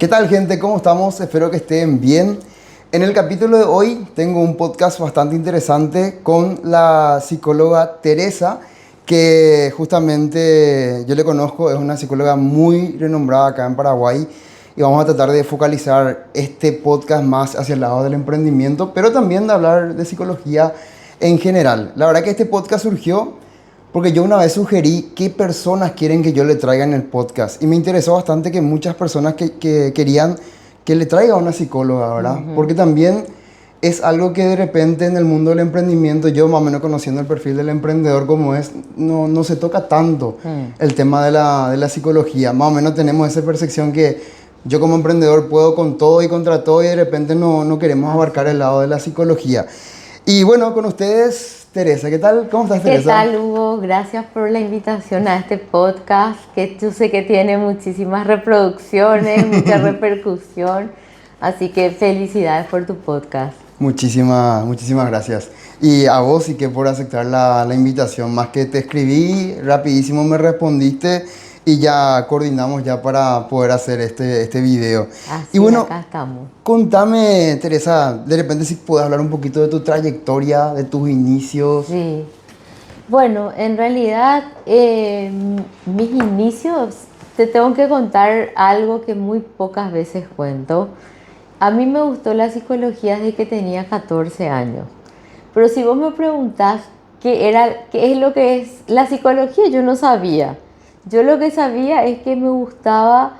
¿Qué tal, gente? ¿Cómo estamos? Espero que estén bien. En el capítulo de hoy tengo un podcast bastante interesante con la psicóloga Teresa, que justamente yo le conozco, es una psicóloga muy renombrada acá en Paraguay, y vamos a tratar de focalizar este podcast más hacia el lado del emprendimiento, pero también de hablar de psicología en general. La verdad que este podcast surgió porque yo una vez sugerí qué personas quieren que yo le traiga en el podcast. Y me interesó bastante que muchas personas que querían que le traiga una psicóloga, ¿verdad? Porque también es algo que de repente en el mundo del emprendimiento, yo más o menos conociendo el perfil del emprendedor como es, no se toca tanto el tema de la psicología. Más o menos tenemos esa percepción que yo como emprendedor puedo con todo y contra todo y de repente no queremos abarcar el lado de la psicología. Y bueno, con ustedes, Teresa, ¿qué tal? ¿Cómo estás, Teresa? ¿Qué tal, Hugo? Gracias por la invitación a este podcast, que yo sé que tiene muchísimas reproducciones, mucha repercusión, así que felicidades por tu podcast. Muchísimas gracias. Y a vos y que por aceptar la invitación. Más que te escribí, rapidísimo me respondiste y ya coordinamos ya para poder hacer este video. Y Así, bueno, acá estamos. contame, Teresa, de repente si puedes hablar un poquito de tu trayectoria, de tus inicios. Sí. Bueno, en realidad, mis inicios, te tengo que contar algo que muy pocas veces cuento. A mí me gustó la psicología desde que tenía 14 años. Pero si vos me preguntás qué es lo que es la psicología, yo no sabía. Yo lo que sabía es que me gustaba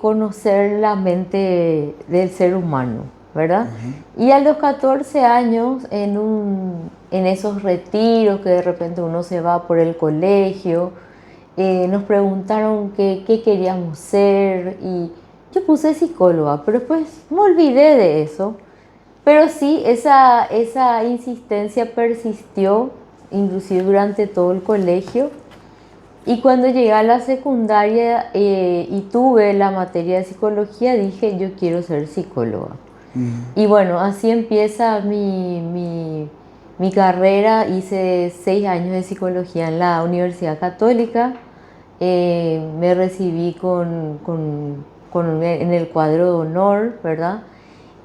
conocer la mente del ser humano, ¿verdad? Y a los 14 años, en esos retiros que de repente uno se va por el colegio, nos preguntaron qué queríamos ser y yo puse psicóloga, pero después me olvidé de eso. Pero sí, esa insistencia persistió, inclusive durante todo el colegio. Y cuando llegué a la secundaria y tuve la materia de psicología, dije, yo quiero ser psicóloga. Y bueno, así empieza mi carrera. Hice 6 años de psicología en la Universidad Católica. Me recibí en el cuadro de honor, ¿verdad?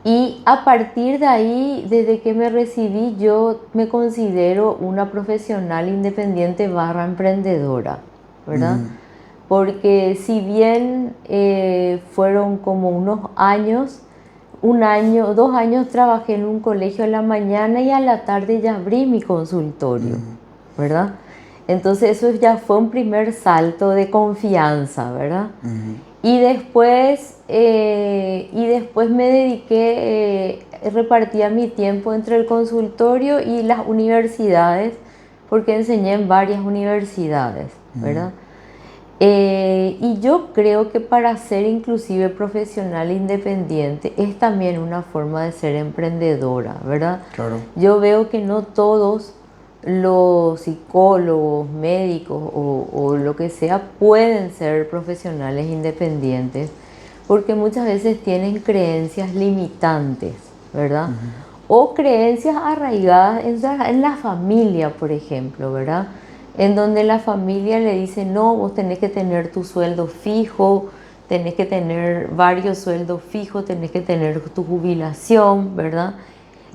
Y a partir de ahí, desde que me recibí, yo me considero una profesional independiente barra emprendedora, ¿verdad? Porque si bien fueron como unos años, 1 año, 2 años trabajé en un colegio a la mañana y a la tarde ya abrí mi consultorio, ¿verdad? Entonces eso ya fue un primer salto de confianza, ¿verdad? Y después me dediqué, repartía mi tiempo entre el consultorio y las universidades, porque enseñé en varias universidades, ¿verdad? Y yo creo que para ser inclusive profesional independiente es también una forma de ser emprendedora, ¿verdad? Claro. Yo veo que no todos los psicólogos, médicos o lo que sea pueden ser profesionales independientes porque muchas veces tienen creencias limitantes, ¿verdad? O creencias arraigadas en la familia, por ejemplo, ¿verdad? En donde la familia le dice, no, vos tenés que tener tu sueldo fijo, tenés que tener varios sueldos fijos, tenés que tener tu jubilación, ¿verdad?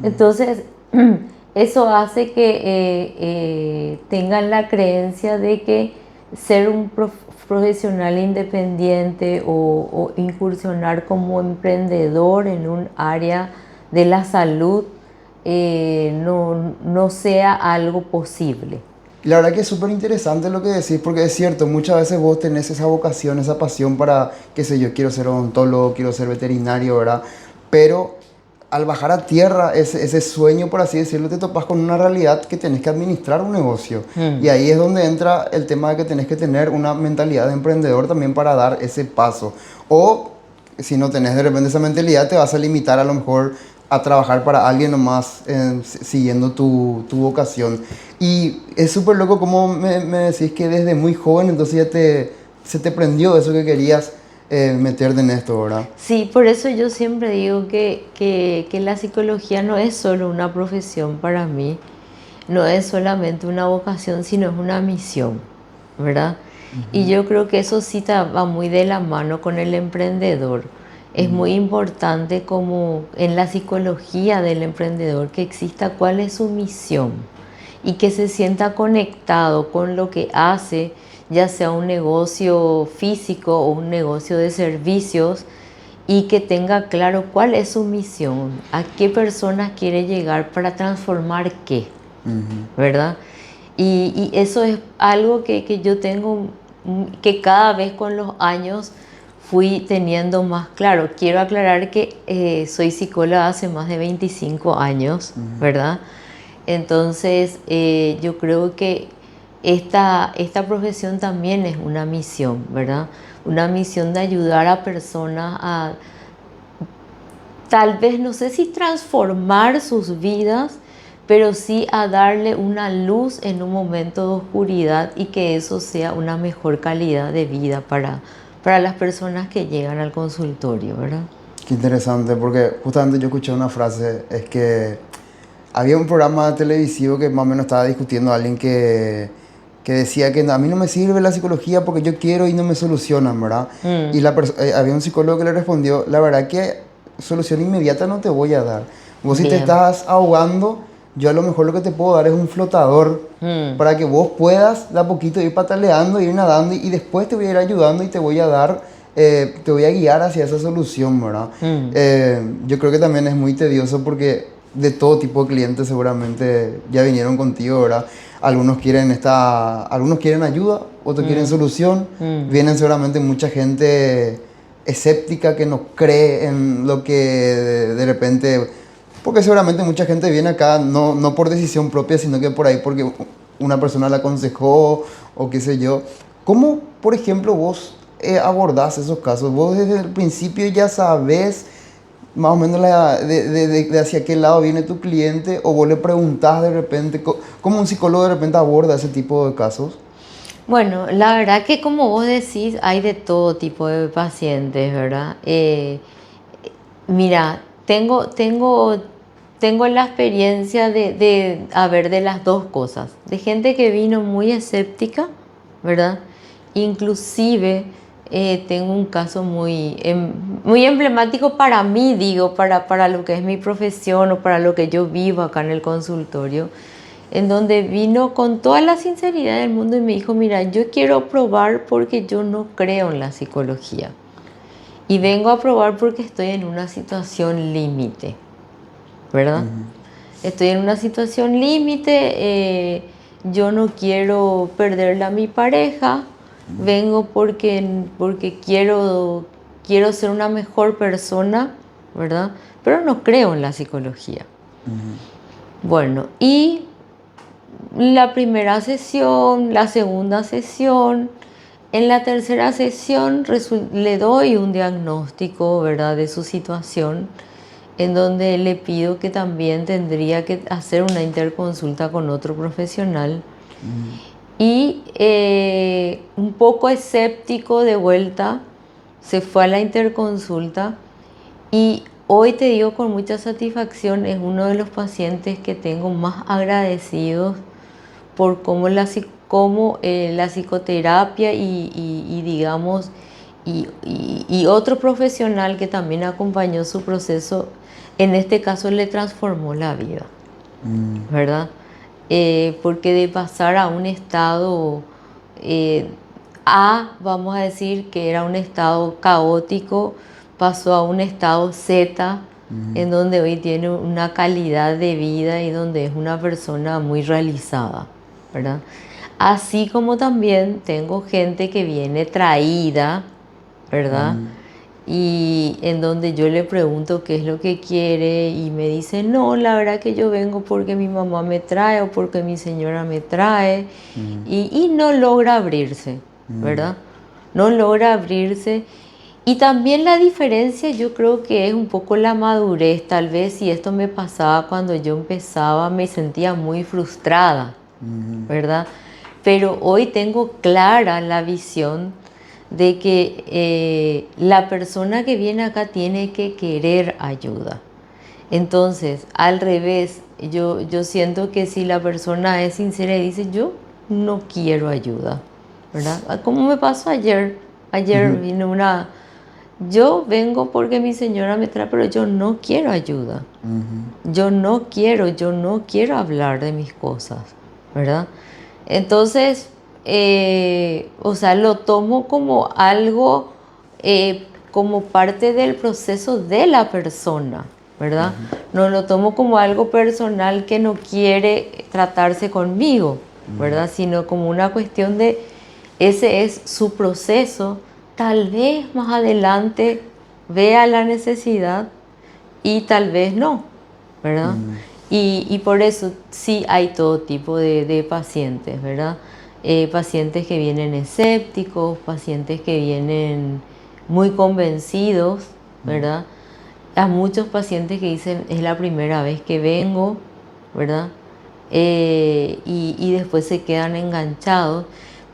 Entonces, eso hace que tengan la creencia de que ser un profesional independiente o incursionar como emprendedor en un área de la salud no sea algo posible. Y la verdad que es súper interesante lo que decís, porque es cierto, muchas veces vos tenés esa vocación, esa pasión para, qué sé yo, quiero ser odontólogo, quiero ser veterinario, ¿verdad? Pero al bajar a tierra ese sueño, por así decirlo, te topas con una realidad que tenés que administrar un negocio. Y ahí es donde entra el tema de que tenés que tener una mentalidad de emprendedor también para dar ese paso. O si no tenés de repente esa mentalidad, te vas a limitar a lo mejor a trabajar para alguien nomás siguiendo tu vocación. Y es súper loco como me decís que desde muy joven entonces ya se te prendió eso que querías meterte en esto, ¿verdad? Sí, por eso yo siempre digo que la psicología no es solo una profesión para mí, no es solamente una vocación, sino es una misión, ¿verdad? Y yo creo que eso sí va muy de la mano con el emprendedor. Es muy importante como en la psicología del emprendedor que exista cuál es su misión y que se sienta conectado con lo que hace, ya sea un negocio físico o un negocio de servicios, y que tenga claro cuál es su misión, a qué personas quiere llegar para transformar qué, ¿verdad? Y eso es algo que yo tengo, que cada vez con los años fui teniendo más claro. Quiero aclarar que soy psicóloga hace más de 25 años, ¿verdad? Entonces, yo creo que esta profesión también es una misión, ¿verdad? Una misión de ayudar a personas a, tal vez, no sé si transformar sus vidas, pero sí a darle una luz en un momento de oscuridad y que eso sea una mejor calidad de vida para las personas que llegan al consultorio, ¿verdad? Qué interesante, porque justamente yo escuché una frase, es que había un programa televisivo que más o menos estaba discutiendo a alguien que decía que a mí no me sirve la psicología porque yo quiero y no me solucionan, ¿verdad? Y había un psicólogo que le respondió, la verdad que solución inmediata no te voy a dar. Vos si te Bien. estás ahogando, yo a lo mejor lo que te puedo dar es un flotador Mm, para que vos puedas de a poquito ir pataleando, ir nadando y después te voy a ir ayudando y te voy a dar, te voy a guiar hacia esa solución, ¿verdad? mm, Yo creo que también es muy tedioso porque de todo tipo de clientes seguramente ya vinieron contigo, ¿verdad? Algunos quieren ayuda, otros quieren mm, solución. mm. Vienen seguramente mucha gente escéptica que no cree en lo que de repente, porque seguramente mucha gente viene acá no por decisión propia, sino que por ahí porque una persona la aconsejó o qué sé yo. ¿Cómo, por ejemplo, vos abordás esos casos? ¿Vos desde el principio ya sabés más o menos de hacia qué lado viene tu cliente, o vos le preguntás de repente, cómo un psicólogo de repente aborda ese tipo de casos? Bueno, la verdad que como vos decís, hay de todo tipo de pacientes, ¿verdad? Mira, tengo la experiencia a ver, de las dos cosas. De gente que vino muy escéptica, ¿verdad? Inclusive tengo un caso muy emblemático para mí, digo, para lo que es mi profesión o para lo que yo vivo acá en el consultorio, en donde vino con toda la sinceridad del mundo y me dijo, mira, yo quiero probar porque yo no creo en la psicología. Y vengo a probar porque estoy en una situación límite, ¿verdad? Estoy en una situación límite, yo no quiero perderle a mi pareja, vengo porque quiero ser una mejor persona, ¿verdad? Pero no creo en la psicología. Bueno, y la primera sesión, la segunda sesión, en la tercera sesión le doy un diagnóstico, ¿verdad?, de su situación, en donde le pido que también tendría que hacer una interconsulta con otro profesional. Y un poco escéptico de vuelta, se fue a la interconsulta y hoy te digo con mucha satisfacción, es uno de los pacientes que tengo más agradecidos por cómo la psicoterapia y digamos, y otro profesional que también acompañó su proceso, en este caso le transformó la vida, ¿verdad? Porque de pasar a un estado eh, vamos a decir que era un estado caótico, pasó a un estado Z, en donde hoy tiene una calidad de vida y donde es una persona muy realizada, ¿verdad? Así como también tengo gente que viene traída, ¿verdad? Y en donde yo le pregunto qué es lo que quiere y me dice, no, la verdad que yo vengo porque mi mamá me trae o porque mi señora me trae, y no logra abrirse, ¿verdad? No logra abrirse. Y también la diferencia yo creo que es un poco la madurez, tal vez si esto me pasaba cuando yo empezaba me sentía muy frustrada, ¿verdad? Pero hoy tengo clara la visión de que la persona que viene acá tiene que querer ayuda. Entonces, al revés, yo siento que si la persona es sincera y dice, yo no quiero ayuda, ¿verdad? Como me pasó ayer. Ayer vino una... Yo vengo porque mi señora me trae, pero yo no quiero ayuda. Yo no quiero hablar de mis cosas, ¿verdad? Entonces, o sea, lo tomo como algo, como parte del proceso de la persona, ¿verdad? No lo tomo como algo personal que no quiere tratarse conmigo, ¿verdad? Sino como una cuestión de, ese es su proceso. Tal vez más adelante vea la necesidad y tal vez no, ¿verdad? Y por eso sí hay todo tipo de pacientes, ¿verdad? Pacientes que vienen escépticos, pacientes que vienen muy convencidos, ¿verdad? Hay muchos pacientes que dicen, es la primera vez que vengo, ¿verdad? Y después se quedan enganchados.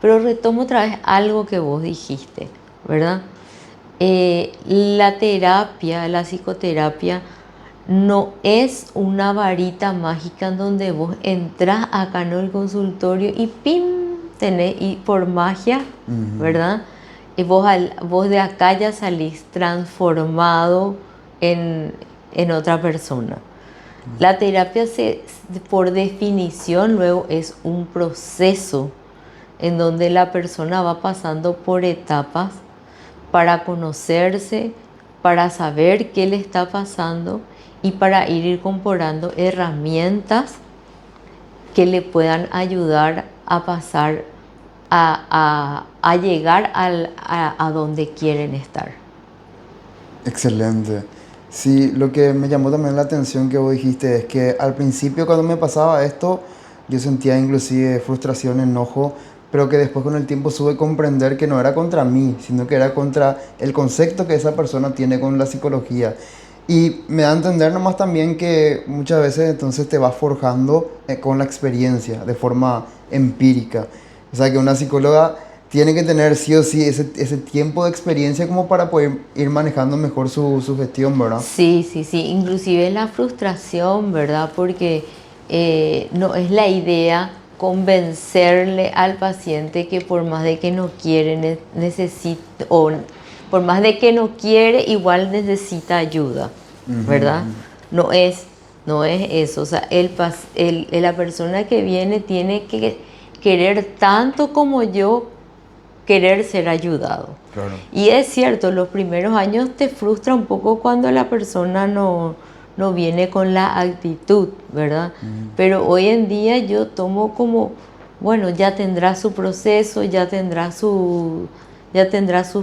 Pero retomo otra vez algo que vos dijiste, ¿verdad? La terapia, la psicoterapia, no es una varita mágica en donde vos entras acá en el consultorio y ¡pim! Tenés, y por magia, ¿verdad? Y vos de acá ya salís transformado en otra persona. La terapia por definición luego es un proceso en donde la persona va pasando por etapas para conocerse, para saber qué le está pasando y para ir incorporando herramientas que le puedan ayudar a pasar a llegar a donde quieren estar. Excelente. Sí, lo que me llamó también la atención que vos dijiste es que al principio cuando me pasaba esto, yo sentía inclusive frustración, enojo, pero que después con el tiempo supe comprender que no era contra mí, sino que era contra el concepto que esa persona tiene con la psicología. Y me da a entender nomás también que muchas veces entonces te vas forjando con la experiencia, de forma empírica. O sea que una psicóloga tiene que tener sí o sí ese tiempo de experiencia como para poder ir manejando mejor su gestión, ¿verdad? Sí, sí, sí, inclusive la frustración, ¿verdad? Porque no es la idea convencerle al paciente que por más de que no quiere, necesita, o por más de que no quiere, igual necesita ayuda, ¿verdad? No es, no es eso, o sea, la persona que viene tiene que querer tanto como yo querer ser ayudado. Claro. Y es cierto, los primeros años te frustra un poco cuando la persona no viene con la actitud, ¿verdad? Pero hoy en día yo tomo como, bueno, ya tendrá su proceso, ya tendrá sus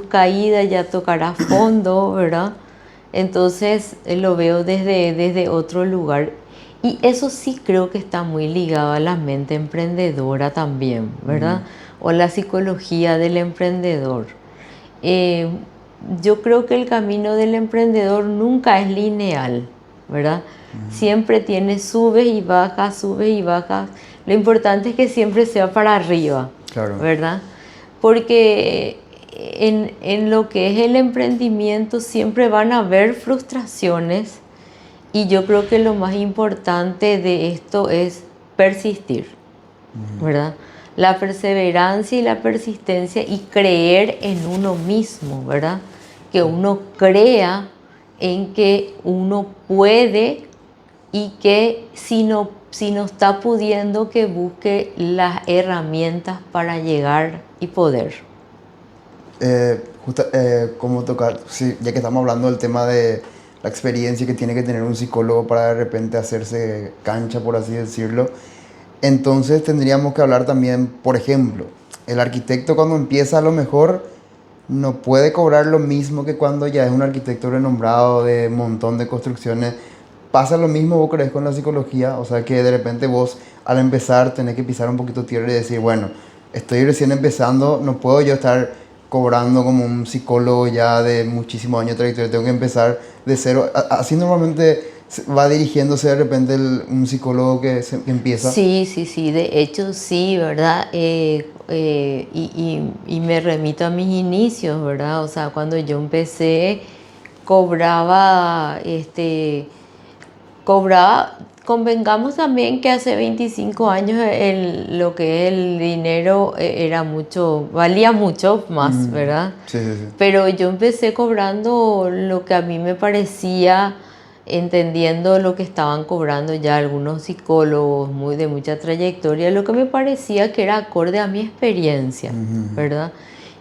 caídas, ya tocará fondo, ¿verdad? Entonces lo veo desde otro lugar. Y eso sí creo que está muy ligado a la mente emprendedora también, ¿verdad? O la psicología del emprendedor. Eh, yo creo que el camino del emprendedor nunca es lineal, ¿verdad? Siempre tiene subes y bajas, subes y bajas. Lo importante es que siempre sea para arriba, Claro. ¿verdad? Porque en lo que es el emprendimiento siempre van a haber frustraciones y yo creo que lo más importante de esto es persistir, ¿verdad? La perseverancia y la persistencia y creer en uno mismo, ¿verdad? Que uno crea en que uno puede y que si no está pudiendo, que busque las herramientas para llegar y poder. Como tocar, sí, ya que estamos hablando del tema de la experiencia que tiene que tener un psicólogo para de repente hacerse cancha, por así decirlo, entonces tendríamos que hablar también, por ejemplo, el arquitecto cuando empieza a lo mejor no puede cobrar lo mismo que cuando ya es un arquitecto renombrado de un montón de construcciones. ¿Pasa lo mismo, vos crees, con la psicología? O sea, que de repente vos al empezar tenés que pisar un poquito tierra y decir, bueno, estoy recién empezando, no puedo yo estar cobrando como un psicólogo ya de muchísimos años de trayectoria, tengo que empezar de cero. Así normalmente va dirigiéndose de repente un psicólogo que empieza. Sí, sí, sí, de hecho sí, ¿verdad? Y me remito a mis inicios, ¿verdad? O sea, cuando yo empecé, cobraba, cobraba convengamos también que hace 25 años lo que es el dinero era mucho, valía mucho más, ¿verdad? Sí, sí, sí. Pero yo empecé cobrando lo que a mí me parecía, entendiendo lo que estaban cobrando ya algunos psicólogos de mucha trayectoria, lo que me parecía que era acorde a mi experiencia, ¿verdad?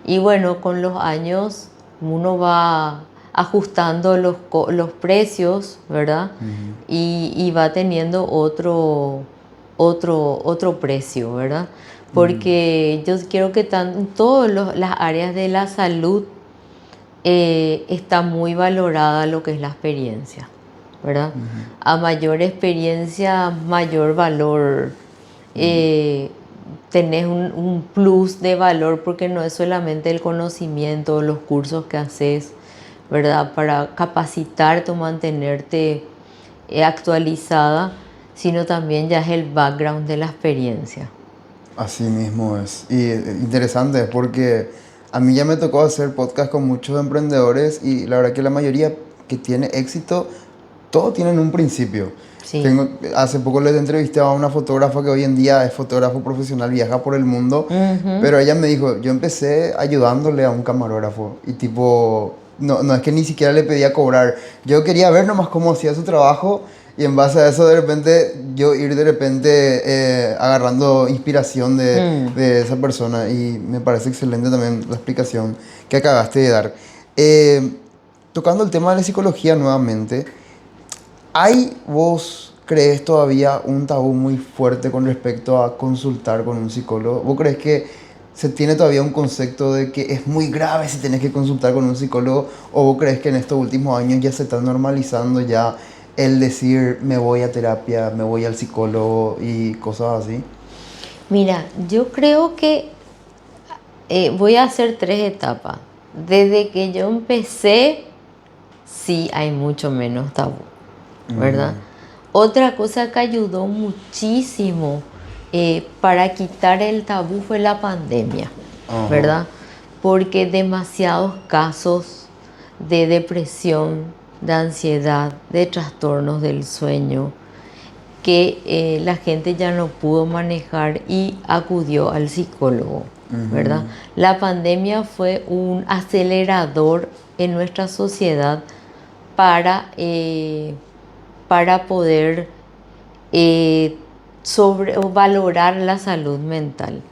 Y bueno, con los años uno va ajustando los precios, ¿verdad? Y va teniendo otro precio, ¿verdad? Porque yo quiero que en todas las áreas de la salud está muy valorada lo que es la experiencia, ¿verdad? A mayor experiencia, mayor valor. Tenés un plus de valor porque no es solamente el conocimiento, los cursos que haces, ¿verdad? Para capacitarte o mantenerte actualizada, sino también ya es el background de la experiencia. Así mismo es. Y interesante porque a mí ya me tocó hacer podcast con muchos emprendedores y la verdad que la mayoría que tiene éxito, todos tienen un principio. Sí. Hace poco les entrevisté a una fotógrafa que hoy en día es fotógrafo profesional, viaja por el mundo, pero ella me dijo, yo empecé ayudándole a un camarógrafo y tipo, no es que ni siquiera le pedía cobrar, yo quería ver nomás cómo hacía su trabajo y en base a eso de repente yo ir de repente agarrando inspiración de esa persona y me parece excelente también la explicación que acabaste de dar. Tocando el tema de la psicología nuevamente, ¿vos crees todavía un tabú muy fuerte con respecto a consultar con un psicólogo? ¿Vos crees que se tiene todavía un concepto de que es muy grave si tenés que consultar con un psicólogo? ¿O vos crees que en estos últimos años ya se está normalizando ya el decir me voy a terapia, me voy al psicólogo y cosas así? Mira, yo creo que voy a hacer 3 etapas. Desde que yo empecé, sí hay mucho menos tabú, ¿verdad? Otra cosa que ayudó muchísimo para quitar el tabú fue la pandemia, ¿verdad? Porque demasiados casos de depresión, de ansiedad, de trastornos del sueño, que la gente ya no pudo manejar y acudió al psicólogo, ¿verdad? La pandemia fue un acelerador en nuestra sociedad para poder valorar la salud mental.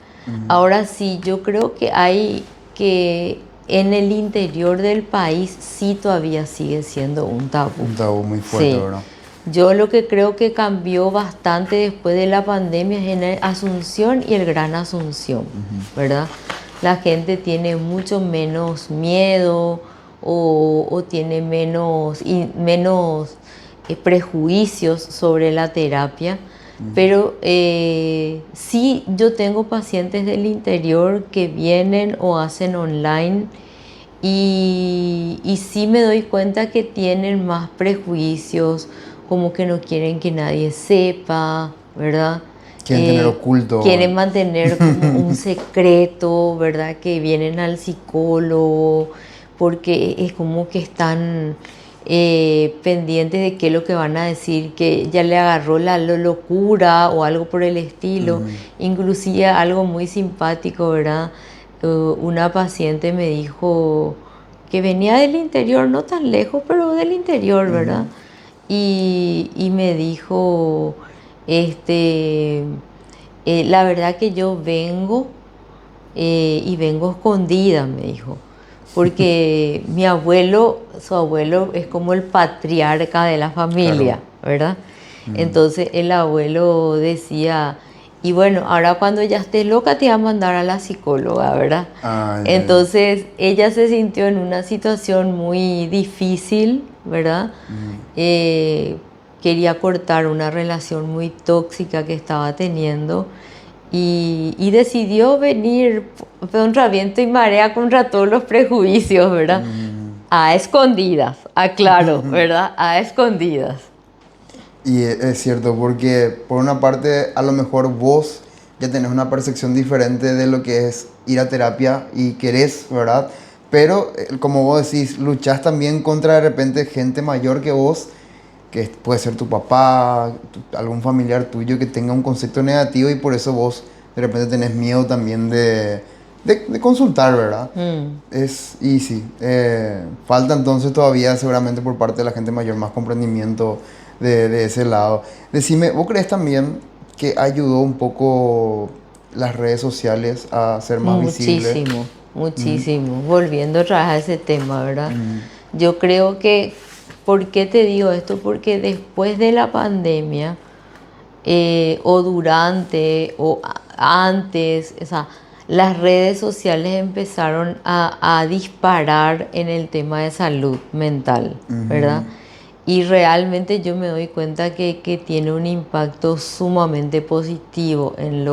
Ahora sí, yo creo que hay que en el interior del país sí todavía sigue siendo un tabú. Un tabú muy fuerte, Sí. ¿verdad? Yo lo que creo que cambió bastante después de la pandemia es en Asunción y el Gran Asunción, ¿verdad? La gente tiene mucho menos miedo o tiene menos prejuicios sobre la terapia, pero sí yo tengo pacientes del interior que vienen o hacen online y sí me doy cuenta que tienen más prejuicios, como que no quieren que nadie sepa, ¿verdad? Quieren tener oculto. Quieren mantener como un secreto, ¿verdad? Que vienen al psicólogo porque es como que están pendientes de qué es lo que van a decir, que ya le agarró la locura o algo por el estilo. Inclusive algo muy simpático, ¿verdad? Una paciente me dijo que venía del interior, no tan lejos, pero del interior, ¿verdad? Y me dijo, la verdad que yo vengo y vengo escondida, me dijo, porque su abuelo es como el patriarca de la familia, ¿verdad? Entonces el abuelo decía, y bueno, ahora cuando ya estés loca te va a mandar a la psicóloga, ¿verdad? Entonces ella se sintió en una situación muy difícil, ¿verdad? Quería cortar una relación muy tóxica que estaba teniendo y decidió venir contra viento y marea, contra todos los prejuicios, ¿verdad? A escondidas, aclaro, ¿verdad? A escondidas. Y es cierto, porque por una parte a lo mejor vos ya tenés una percepción diferente de lo que es ir a terapia y querés, ¿verdad? Pero como vos decís, luchás también contra de repente gente mayor que vos que puede ser tu papá, algún familiar tuyo que tenga un concepto negativo y por eso vos de repente tenés miedo también de consultar, ¿verdad? Y sí, falta entonces todavía seguramente por parte de la gente mayor más comprendimiento de ese lado. Decime, ¿vos crees también que ayudó un poco las redes sociales a ser más visible? Muchísimo, Ujú, muchísimo. Volviendo otra vez a ese tema, ¿verdad? ujú, Yo creo que, ¿por qué te digo esto? Porque después de la pandemia, o durante o antes, o sea, las redes sociales empezaron a disparar en el tema de salud mental, ¿verdad? ujú, Y realmente yo me doy cuenta que tiene un impacto sumamente positivo en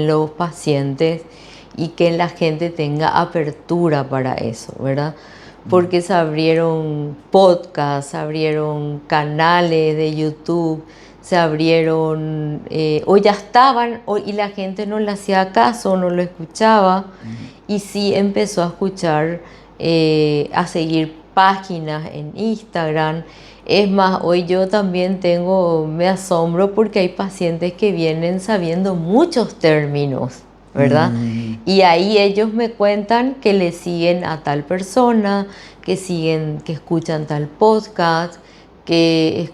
los pacientes y que la gente tenga apertura para eso, ¿verdad? Porque se abrieron podcasts, se abrieron canales de YouTube, se abrieron, o ya estaban, y la gente no le hacía caso, no lo escuchaba, ujú. y sí empezó a escuchar, a seguir páginas en Instagram. Es más, hoy yo también me asombro porque hay pacientes que vienen sabiendo muchos términos, ¿verdad? Mm, Y ahí ellos me cuentan que le siguen a tal persona, que siguen, que escuchan tal podcast, que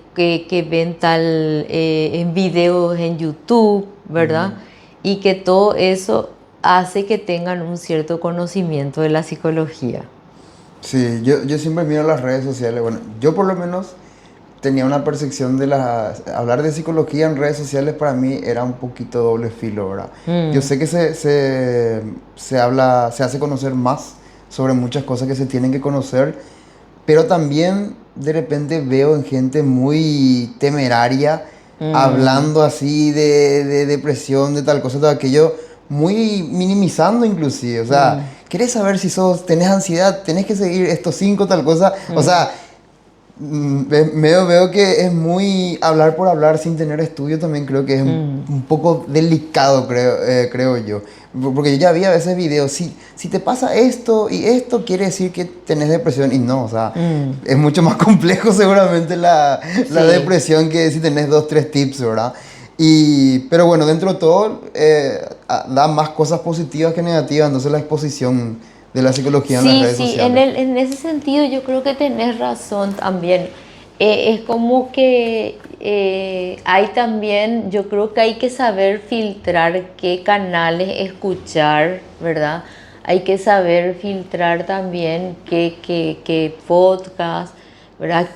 ven tal, en videos en YouTube, ¿verdad? mm. Y que todo eso hace que tengan un cierto conocimiento de la psicología. Sí, yo siempre miro las redes sociales. Bueno, yo por lo menos tenía una percepción de hablar de psicología en redes sociales para mí era un poquito doble filo, ¿verdad? Yo Mm, sé que se habla, se hace conocer más sobre muchas cosas que se tienen que conocer, pero también de repente veo en gente muy temeraria mm, hablando así de depresión, de tal cosa, de aquello, muy minimizando inclusive. O sea, mm, ¿querés saber si tenés ansiedad? Tenés que seguir estos cinco, tal cosa. O mm, sea, veo que es muy hablar por hablar sin tener estudio, también creo que es mm. un poco delicado, creo yo. Porque yo ya vi a veces videos, si te pasa esto y esto, quiere decir que tenés depresión y no, o sea, Mm, es mucho más complejo seguramente la sí, depresión que si tenés dos, tres tips, ¿verdad? Pero bueno, dentro de todo, da más cosas positivas que negativas, entonces la exposición de la psicología en las sí, redes sí, sociales. en ese sentido yo creo que tenés razón también. Es como que, hay también, yo creo que hay que saber filtrar qué canales escuchar, ¿verdad? Hay que saber filtrar también qué podcast, ¿verdad?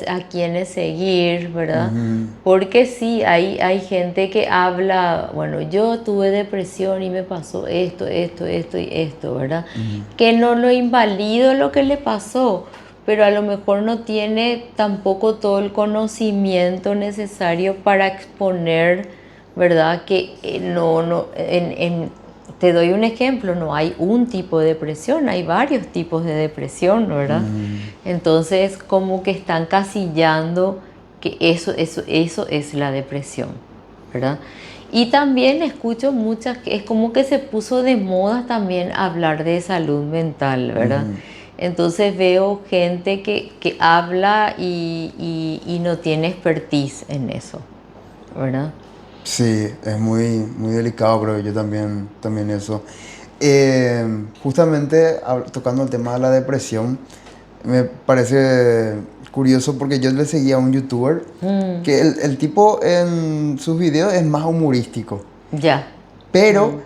A quiénes seguir, ¿verdad? Ujú, Porque sí, hay gente que habla, bueno, yo tuve depresión y me pasó esto, esto, esto y esto, ¿verdad? ujú. Que no lo invalido lo que le pasó, pero a lo mejor no tiene tampoco todo el conocimiento necesario para exponer, ¿verdad? Que, te doy un ejemplo, no hay un tipo de depresión, hay varios tipos de depresión, ¿verdad? Mm, Entonces, como que están casillando que eso es la depresión, ¿verdad? Y también escucho muchas, que es como que se puso de moda también hablar de salud mental, ¿verdad? ujú. Entonces veo gente que habla y no tiene expertise en eso, ¿verdad? Sí, es muy delicado, creo yo también eso. Justamente tocando el tema de la depresión, me parece curioso porque yo le seguía a un youtuber Mm, que el tipo en sus videos es más humorístico, ya. pero Mm,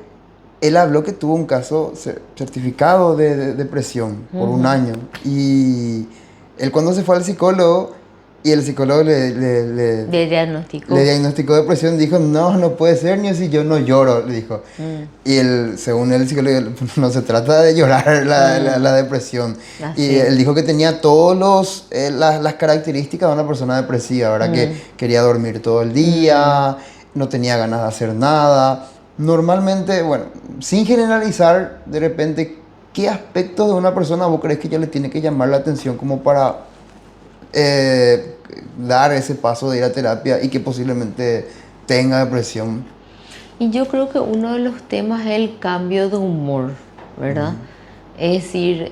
él habló que tuvo un caso certificado de depresión por un ujú. año y él cuando se fue al psicólogo y el psicólogo De le diagnóstico. diagnosticó depresión, dijo, no, no puede ser, ni así yo no lloro, le dijo. Mm, Y él, según él, el psicólogo, no se trata de llorar la mm, depresión. Y así. él dijo que tenía todas las características de una persona depresiva, ¿verdad? Que Mm, quería dormir todo el mm. día, no tenía ganas de hacer nada. Normalmente, bueno, sin generalizar, de repente, ¿qué aspectos de una persona vos crees que ya le tiene que llamar la atención como para eh, dar ese paso de ir a terapia y que posiblemente tenga depresión? Y yo creo que uno de los temas es el cambio de humor, ¿verdad? Ujú, Es decir,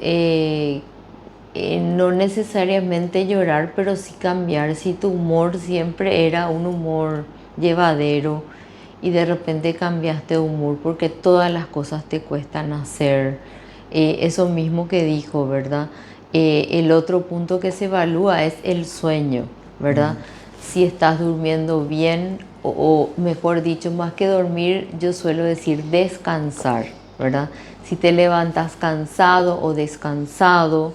no necesariamente llorar, pero sí cambiar. Si tu humor siempre era un humor llevadero y de repente cambiaste de humor porque todas las cosas te cuestan hacer, eso mismo que dijo, ¿verdad? El otro punto que se evalúa es el sueño, ¿verdad? Si estás durmiendo bien o mejor dicho, más que dormir, yo suelo decir descansar, ¿verdad? Si te levantas cansado o descansado,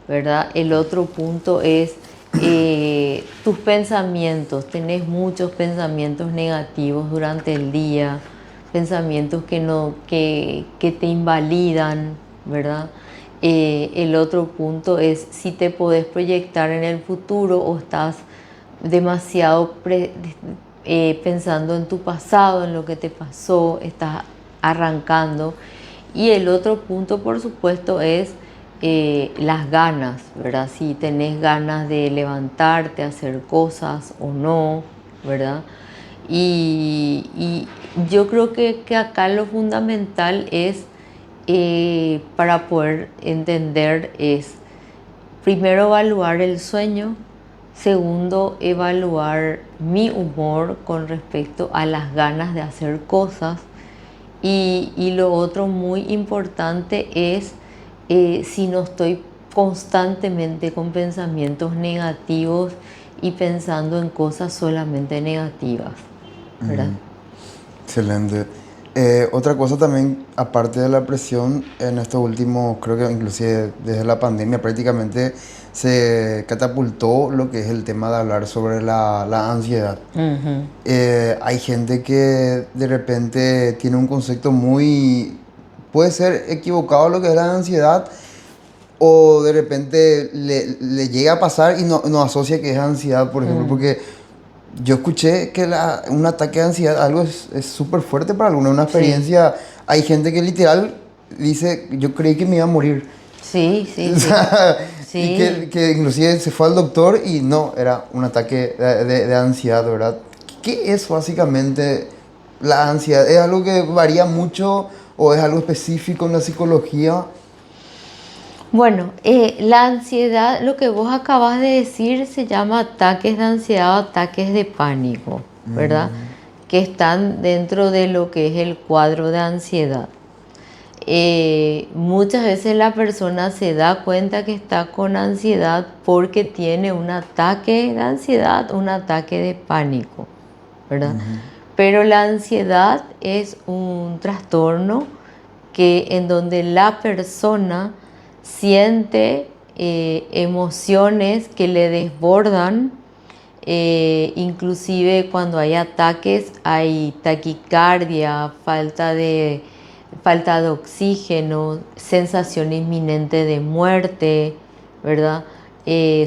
¿verdad? El otro punto es tus pensamientos. Tenés muchos pensamientos negativos durante el día, pensamientos que te invalidan, ¿verdad? El otro punto es si te podés proyectar en el futuro o estás demasiado pensando en tu pasado, en lo que te pasó, estás arrancando. Y el otro punto, por supuesto, es las ganas, ¿verdad? Si tenés ganas de levantarte, hacer cosas o no, ¿verdad? Y yo creo que acá lo fundamental es, para poder entender, es primero evaluar el sueño, segundo evaluar mi humor con respecto a las ganas de hacer cosas y lo otro muy importante es si no estoy constantemente con pensamientos negativos y pensando en cosas solamente negativas, ¿verdad? Excelente. Otra cosa también, aparte de la presión, en estos últimos, creo que inclusive desde la pandemia prácticamente se catapultó lo que es el tema de hablar sobre la ansiedad. Ujú. Hay gente que de repente tiene un concepto muy, puede ser equivocado lo que es la ansiedad, o de repente le llega a pasar y no asocia que es ansiedad, por ejemplo, porque yo escuché que un ataque de ansiedad algo es súper fuerte para algunos, una Sí, experiencia. Hay gente que literal dice, yo creí que me iba a morir. sí, sí, O sí, sea, y sí. que inclusive se fue al doctor y no, era un ataque de ansiedad, ¿verdad? ¿Qué es básicamente la ansiedad? ¿Es algo que varía mucho o es algo específico en la psicología? Bueno, la ansiedad, lo que vos acabas de decir, se llama ataques de ansiedad o ataques de pánico, ¿verdad? Que están dentro de lo que es el cuadro de ansiedad. Muchas veces la persona se da cuenta que está con ansiedad porque tiene un ataque de ansiedad, un ataque de pánico, ¿verdad? Pero la ansiedad es un trastorno en donde la persona siente emociones que le desbordan, inclusive cuando hay ataques hay taquicardia, falta de oxígeno, sensación inminente de muerte, ¿verdad?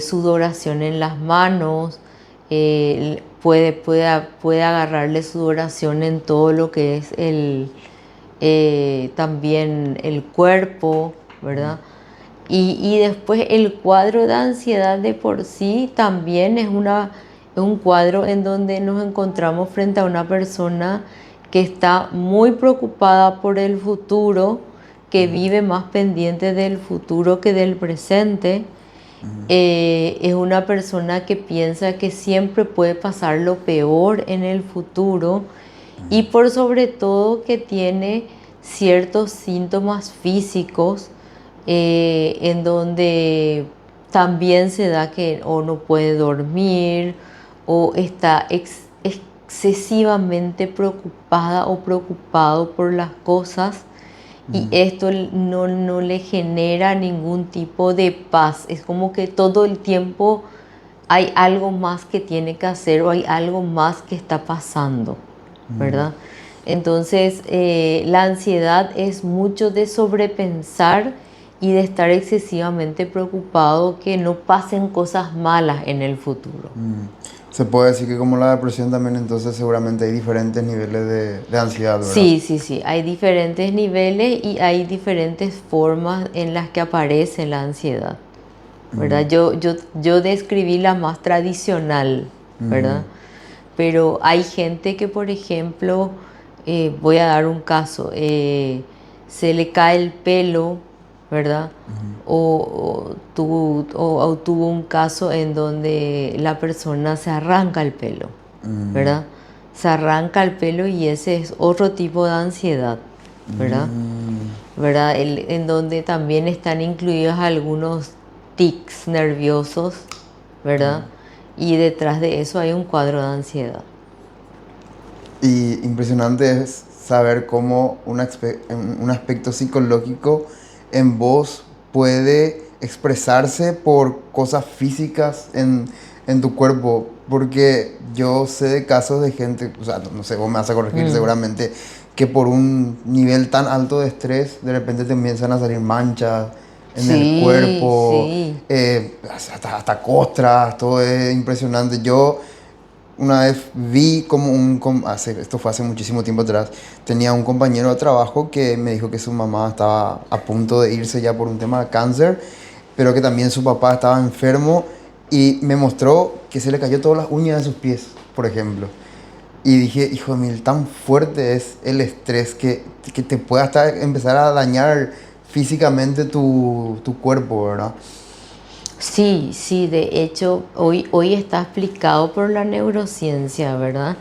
Sudoración en las manos, puede agarrarle sudoración en todo lo que es también el cuerpo, ¿verdad? Y después el cuadro de ansiedad de por sí también es un cuadro en donde nos encontramos frente a una persona que está muy preocupada por el futuro, que vive más pendiente del futuro que del presente. Es una persona que piensa que siempre puede pasar lo peor en el futuro y por sobre todo que tiene ciertos síntomas físicos, en donde también se da que o no puede dormir o está excesivamente preocupada o preocupado por las cosas y esto no le genera ningún tipo de paz. Es como que todo el tiempo hay algo más que tiene que hacer o hay algo más que está pasando, ¿verdad? Entonces, la ansiedad es mucho de sobrepensar y de estar excesivamente preocupado que no pasen cosas malas en el futuro. Se puede decir que como la depresión también, entonces seguramente hay diferentes niveles de ansiedad, ¿verdad? Sí, sí, sí, hay diferentes niveles y hay diferentes formas en las que aparece la ansiedad, ¿verdad? Yo describí la más tradicional, ¿verdad? Pero hay gente que, por ejemplo, voy a dar un caso, se le cae el pelo ¿verdad? O tuvo un caso en donde la persona se arranca el pelo, ¿verdad? Se arranca el pelo y ese es otro tipo de ansiedad, ¿verdad? ¿Verdad? En donde también están incluidos algunos tics nerviosos, ¿verdad? Y detrás de eso hay un cuadro de ansiedad. Y impresionante es saber cómo un aspecto psicológico en vos puede expresarse por cosas físicas en tu cuerpo. Porque yo sé de casos de gente, o sea, no sé, vos me vas a corregir seguramente, que por un nivel tan alto de estrés, de repente te empiezan a salir manchas en el Sí, cuerpo, sí. hasta costras, todo es impresionante. Yo una vez vi como esto fue hace muchísimo tiempo atrás, tenía un compañero de trabajo que me dijo que su mamá estaba a punto de irse ya por un tema de cáncer, pero que también su papá estaba enfermo y me mostró que se le cayó todas las uñas de sus pies, por ejemplo. Y dije, hijo de mil, tan fuerte es el estrés que te puede hasta empezar a dañar físicamente tu cuerpo, ¿verdad? Sí, sí, de hecho, hoy está explicado por la neurociencia, ¿verdad?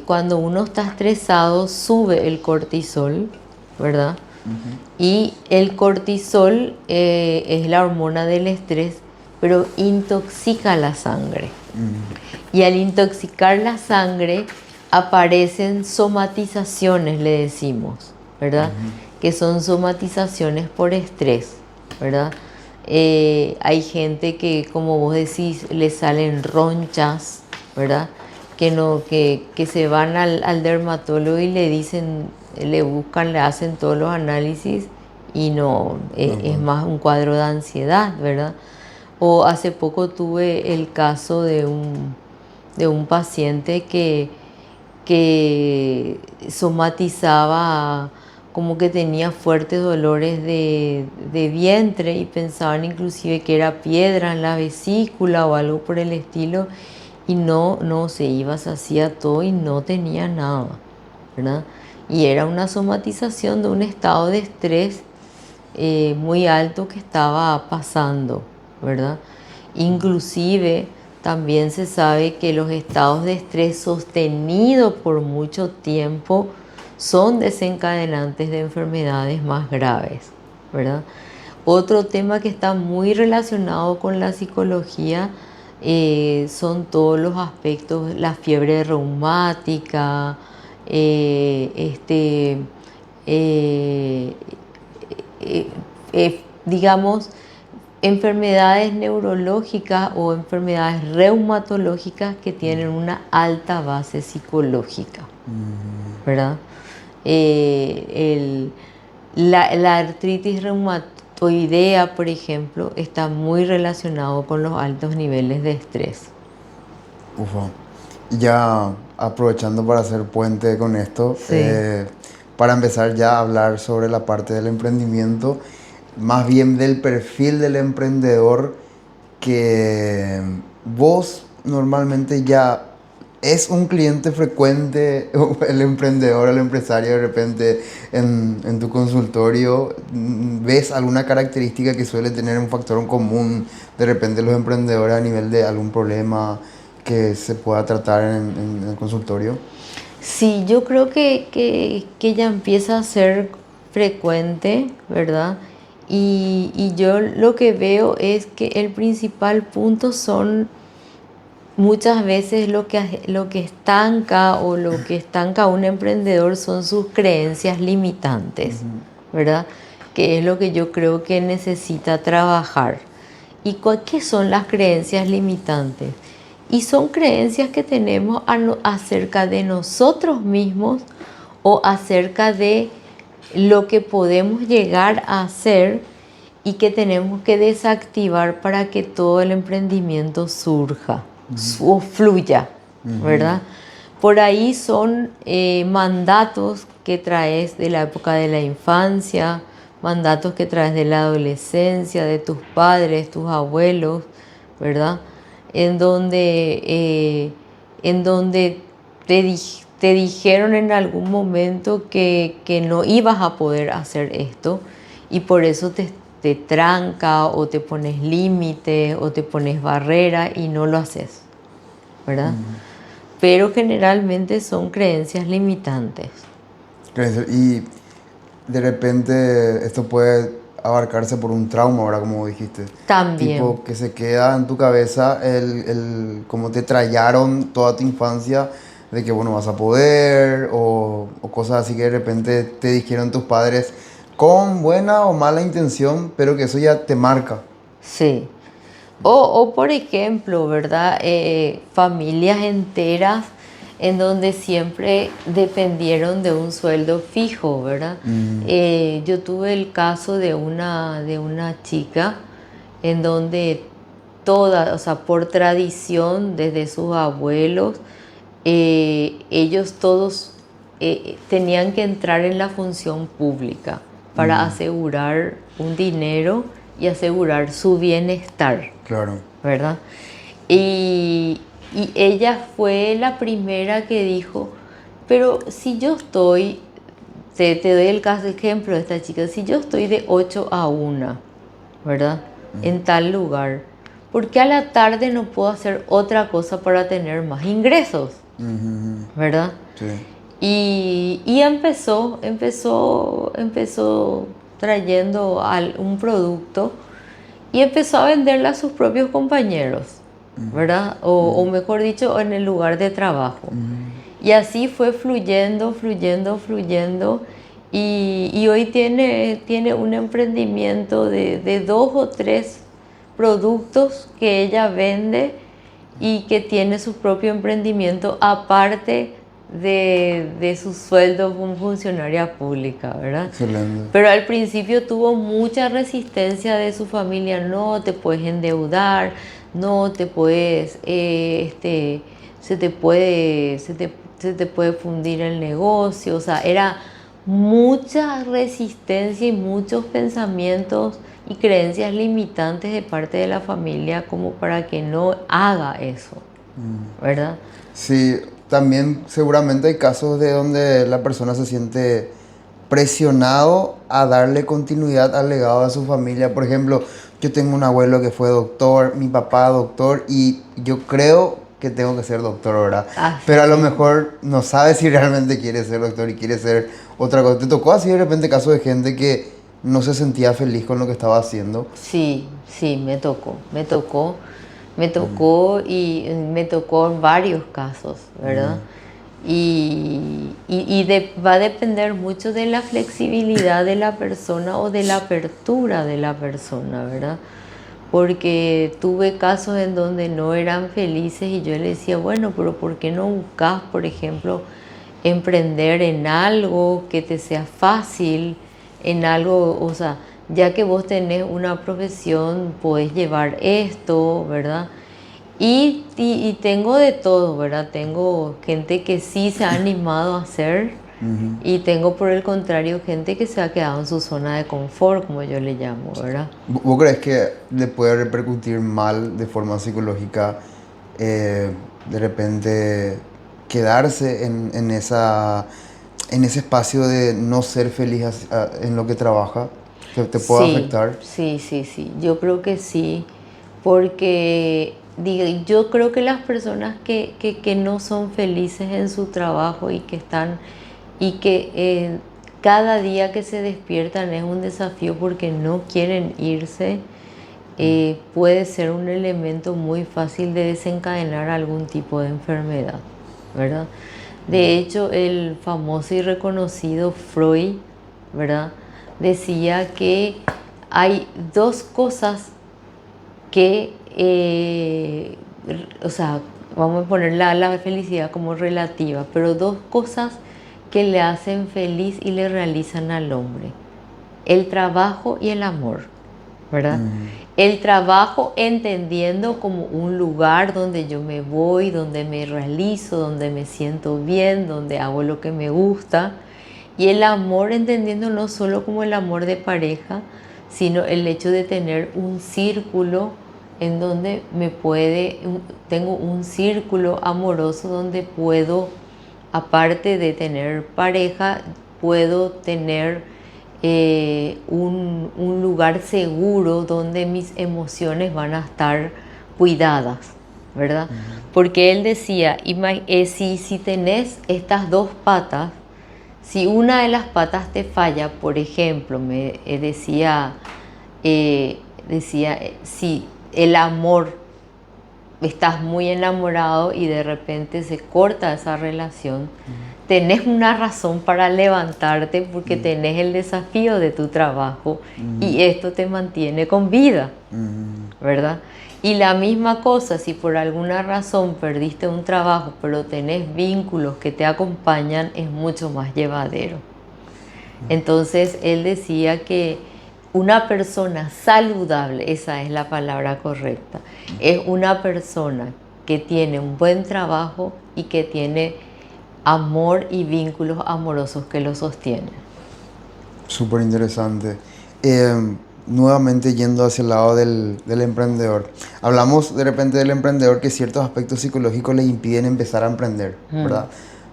Cuando uno está estresado, sube el cortisol, ¿verdad? Y el cortisol es la hormona del estrés, pero intoxica la sangre. Y al intoxicar la sangre aparecen somatizaciones, le decimos, ¿verdad? Que son somatizaciones por estrés, ¿verdad? Hay gente que, como vos decís, le salen ronchas, ¿verdad? Que se van al dermatólogo y le dicen, le buscan, le hacen todos los análisis y no, es Normal. más un cuadro de ansiedad, ¿verdad? O hace poco tuve el caso de un paciente que somatizaba como que tenía fuertes dolores de vientre y pensaban inclusive que era piedra en la vesícula o algo por el estilo y no se iba, se hacía todo y no tenía nada, ¿verdad? Y era una somatización de un estado de estrés muy alto que estaba pasando, ¿verdad? Inclusive también se sabe que los estados de estrés sostenidos por mucho tiempo son desencadenantes de enfermedades más graves, ¿verdad? Otro tema que está muy relacionado con la psicología son todos los aspectos, la fiebre reumática, eh, digamos, enfermedades neurológicas o enfermedades reumatológicas que tienen una alta base psicológica, ¿verdad? La artritis reumatoidea, por ejemplo, está muy relacionado con los altos niveles de estrés. Ufa. Ya aprovechando para hacer puente con esto, Sí. para empezar ya a hablar sobre la parte del emprendimiento, más bien del perfil del emprendedor que vos normalmente ya es un cliente frecuente, el emprendedor, el empresario de repente en tu consultorio, ¿ves alguna característica que suele tener un factor en común de repente los emprendedores a nivel de algún problema que se pueda tratar en el consultorio? Sí, yo creo que ya empieza a ser frecuente, ¿verdad? Y yo lo que veo es que el principal punto son muchas veces lo que estanca o lo que estanca a un emprendedor son sus creencias limitantes, ¿verdad? Que es lo que yo creo que necesita trabajar. ¿Y qué son las creencias limitantes? Y son creencias que tenemos acerca de nosotros mismos o acerca de lo que podemos llegar a hacer y que tenemos que desactivar para que todo el emprendimiento surja o fluya, ¿verdad? Por ahí son mandatos que traes de la época de la infancia, mandatos que traes de la adolescencia, de tus padres, tus abuelos, ¿verdad? En donde, en donde te dijeron en algún momento que no ibas a poder hacer esto y por eso te tranca o te pones límite o te pones barrera y no lo haces, ¿verdad? Pero generalmente son creencias limitantes. Y de repente esto puede abarcarse por un trauma, ahora como dijiste. También. Tipo que se queda en tu cabeza cómo te trallaron toda tu infancia de que bueno vas a poder o cosas así que de repente te dijeron tus padres con buena o mala intención, pero que eso ya te marca. Sí. O por ejemplo, ¿verdad? Familias enteras en donde siempre dependieron de un sueldo fijo, ¿verdad? Yo tuve el caso de una chica en donde toda, o sea, por tradición, desde sus abuelos, ellos todos tenían que entrar en la función pública para asegurar un dinero y asegurar su bienestar, Claro. ¿verdad? Y ella fue la primera que dijo, pero si yo estoy, te doy el caso, ejemplo de esta chica, si yo estoy de 8 a 1, ¿verdad? En tal lugar, ¿por qué a la tarde no puedo hacer otra cosa para tener más ingresos? ¿Verdad? Sí. Y empezó trayendo un producto y empezó a venderla a sus propios compañeros, ¿verdad? O mejor dicho, en el lugar de trabajo. Y así fue fluyendo, fluyendo, fluyendo. Y hoy tiene un emprendimiento de 2 o 3 productos que ella vende y que tiene su propio emprendimiento aparte de su sueldo como funcionaria pública, ¿verdad? Excelente. Pero al principio tuvo mucha resistencia de su familia, no te puedes endeudar, no te puedes, se te puede fundir el negocio, o sea, era mucha resistencia y muchos pensamientos y creencias limitantes de parte de la familia como para que no haga eso, ¿verdad? Sí, también seguramente hay casos de donde la persona se siente presionado a darle continuidad al legado de su familia. Por ejemplo, yo tengo un abuelo que fue doctor, mi papá doctor, y yo creo que tengo que ser doctor, ¿verdad? Pero a lo Sí. mejor no sabe si realmente quiere ser doctor y quiere ser otra cosa. ¿Te tocó así de repente casos de gente que no se sentía feliz con lo que estaba haciendo? Sí, sí, me tocó en varios casos, ¿verdad? Va a depender mucho de la flexibilidad de la persona o de la apertura de la persona, ¿verdad? Porque tuve casos en donde no eran felices y yo le decía, bueno, pero ¿por qué no buscas, por ejemplo, emprender en algo que te sea fácil, en algo, o sea, ya que vos tenés una profesión, podés llevar esto, ¿verdad? Y tengo de todo, ¿verdad? Tengo gente que sí se ha animado a hacer y tengo por el contrario gente que se ha quedado en su zona de confort, como yo le llamo, ¿verdad? ¿Vos crees que le puede repercutir mal de forma psicológica de repente quedarse en ese espacio de no ser feliz en lo que trabaja? ¿Te puede Sí, afectar? sí, sí, sí, yo creo que sí, porque yo creo que las personas que no son felices en su trabajo y que están y que cada día que se despiertan es un desafío porque no quieren irse, puede ser un elemento muy fácil de desencadenar algún tipo de enfermedad, ¿verdad? De hecho, el famoso y reconocido Freud, ¿verdad? Decía que hay 2 cosas que, o sea, vamos a poner la felicidad como relativa, pero 2 cosas que le hacen feliz y le realizan al hombre: el trabajo y el amor, ¿verdad? El trabajo entendiendo como un lugar donde yo me voy, donde me realizo, donde me siento bien, donde hago lo que me gusta. Y el amor entendiendo no solo como el amor de pareja, sino el hecho de tener un círculo en donde tengo un círculo amoroso donde puedo, aparte de tener pareja, puedo tener un lugar seguro donde mis emociones van a estar cuidadas, ¿verdad? Porque él decía, si tenés estas dos patas, si una de las patas te falla, por ejemplo, si el amor, estás muy enamorado y de repente se corta esa relación, tenés una razón para levantarte porque tenés el desafío de tu trabajo y esto te mantiene con vida, ¿verdad? Y la misma cosa, si por alguna razón perdiste un trabajo pero tenés vínculos que te acompañan, es mucho más llevadero. Entonces él decía que una persona saludable, esa es la palabra correcta, es una persona que tiene un buen trabajo y que tiene amor y vínculos amorosos que lo sostienen. Súper interesante. Nuevamente yendo hacia el lado del emprendedor. Hablamos de repente del emprendedor que ciertos aspectos psicológicos le impiden empezar a emprender, ¿verdad?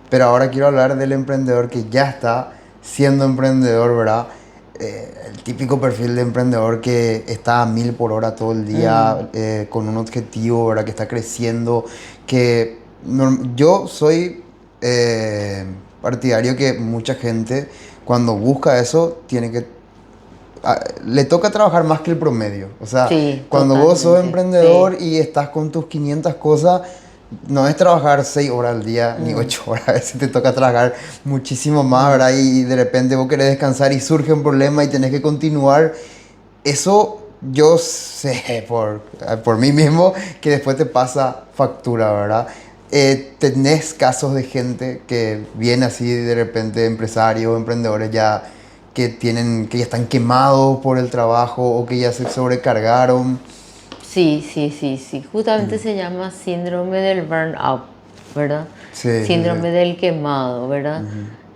Pero ahora quiero hablar del emprendedor que ya está siendo emprendedor, ¿verdad? El típico perfil de emprendedor que está a 1000 por hora todo el día, con un objetivo, ¿verdad? Que está creciendo, yo soy partidario que mucha gente cuando busca eso le toca trabajar más que el promedio. O sea, Sí, cuando vos sos totalmente, emprendedor sí. y estás con tus 500 cosas, no es trabajar 6 horas al día ni 8 horas. A veces te toca trabajar muchísimo más, ¿verdad? Y de repente vos querés descansar y surge un problema y tenés que continuar. Eso yo sé por mí mismo que después te pasa factura, ¿verdad? Tenés casos de gente que viene así de repente, empresarios, emprendedores ya que ya están quemados por el trabajo o que ya se sobrecargaron. Sí. Justamente se llama síndrome del burnout, ¿verdad? Sí, sí, sí. Síndrome del quemado, ¿verdad?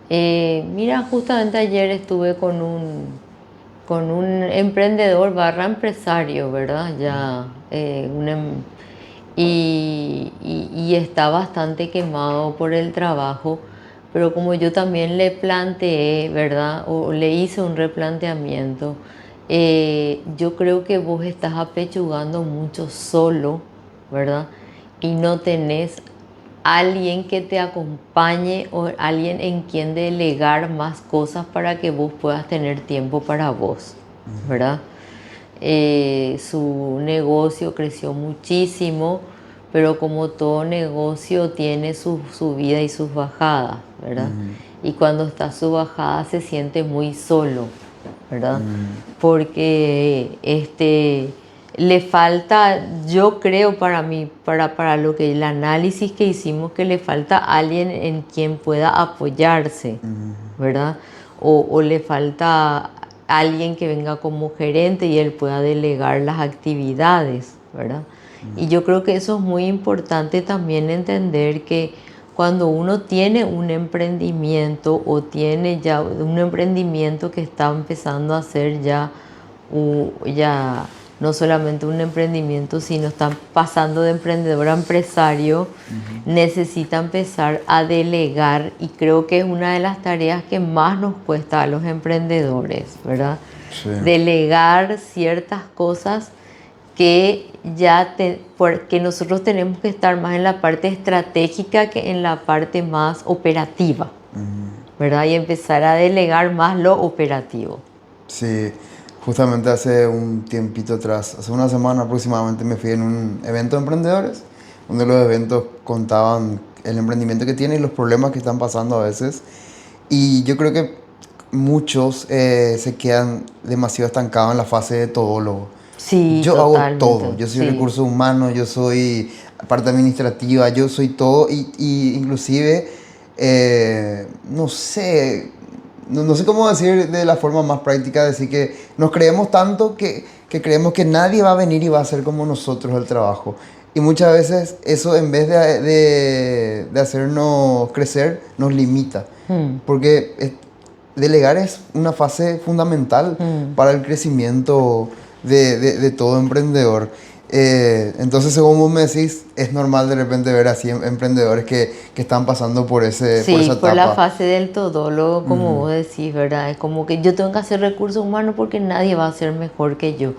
Mira, justamente ayer estuve con un emprendedor barra empresario, ¿verdad? Ya, y está bastante quemado por el trabajo, pero como yo también le planteé, ¿verdad? O le hice un replanteamiento, yo creo que vos estás apechugando mucho solo, ¿verdad? Y no tenés alguien que te acompañe o alguien en quien delegar más cosas para que vos puedas tener tiempo para vos, ¿verdad? Su negocio creció muchísimo, pero como todo negocio tiene su subida y sus bajadas, ¿verdad? Y cuando está su bajada se siente muy solo, ¿verdad? Porque le falta, yo creo para mí, para lo que el análisis que hicimos, que le falta alguien en quien pueda apoyarse, ¿verdad? O le falta alguien que venga como gerente y él pueda delegar las actividades, ¿verdad? Y yo creo que eso es muy importante también entender que cuando uno tiene un emprendimiento o tiene ya un emprendimiento que está empezando a ser ya no solamente un emprendimiento, sino están pasando de emprendedor a empresario, necesita empezar a delegar y creo que es una de las tareas que más nos cuesta a los emprendedores, ¿verdad? Sí. Delegar ciertas cosas que porque nosotros tenemos que estar más en la parte estratégica que en la parte más operativa, ¿verdad? Y empezar a delegar más lo operativo. Sí, justamente hace un tiempito atrás, hace una semana aproximadamente, me fui en un evento de emprendedores, donde los eventos contaban el emprendimiento que tienen y los problemas que están pasando a veces. Y yo creo que muchos se quedan demasiado estancados en la fase de todólogo. Sí, Yo hago todo, totalmente. yo soy Sí. recursos humanos, yo soy parte administrativa, yo soy todo y inclusive, no sé, no sé cómo decir de la forma más práctica, decir que nos creemos tanto que creemos que nadie va a venir y va a hacer como nosotros el trabajo. Y muchas veces eso en vez de hacernos crecer, nos limita. Porque delegar es una fase fundamental para el crecimiento de todo emprendedor. Entonces, según vos me decís, es normal de repente ver así emprendedores que están pasando por por esa Sí, etapa. por la fase del todólogo, como vos decís, ¿verdad? Es como que yo tengo que hacer recursos humanos porque nadie va a ser mejor que yo.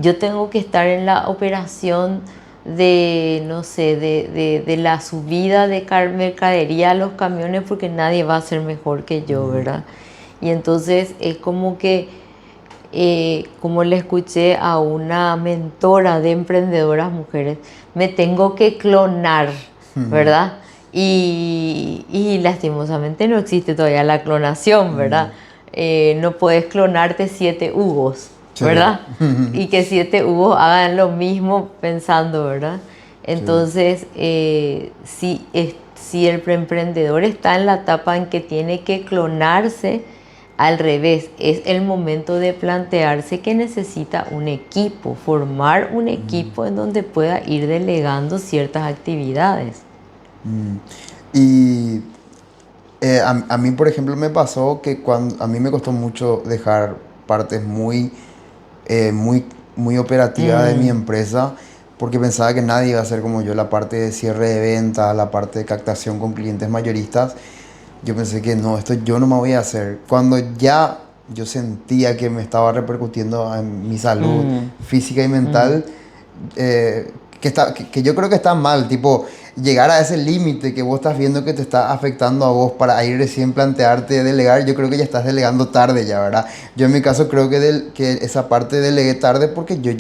Yo tengo que estar en la operación de, no sé, de la subida de mercadería a los camiones porque nadie va a ser mejor que yo, ¿verdad? Y entonces es como que, como le escuché a una mentora de emprendedoras mujeres, me tengo que clonar, ¿verdad? Y lastimosamente no existe todavía la clonación, ¿verdad? No puedes clonarte 7 Hugos, Sí. ¿verdad? Y que 7 Hugos hagan lo mismo pensando, ¿verdad? Sí. Entonces, si el emprendedor está en la etapa en que tiene que clonarse, al revés, es el momento de plantearse que necesita un equipo, formar un equipo en donde pueda ir delegando ciertas actividades. Mm. Y a mí, por ejemplo, me pasó que cuando a mí me costó mucho dejar partes muy, muy operativas de mi Mm, empresa porque pensaba que nadie iba a hacer como yo la parte de cierre de venta, la parte de captación con clientes mayoristas. Yo pensé que no, esto yo no me voy a hacer. Cuando ya yo sentía que me estaba repercutiendo en mi salud mm, física y mm. mental, que yo creo que está mal, tipo, llegar a ese límite que vos estás viendo que te está afectando a vos para ahí recién plantearte delegar, yo creo que ya estás delegando tarde ya, ¿verdad? Yo en mi caso creo que esa parte delegué tarde porque yo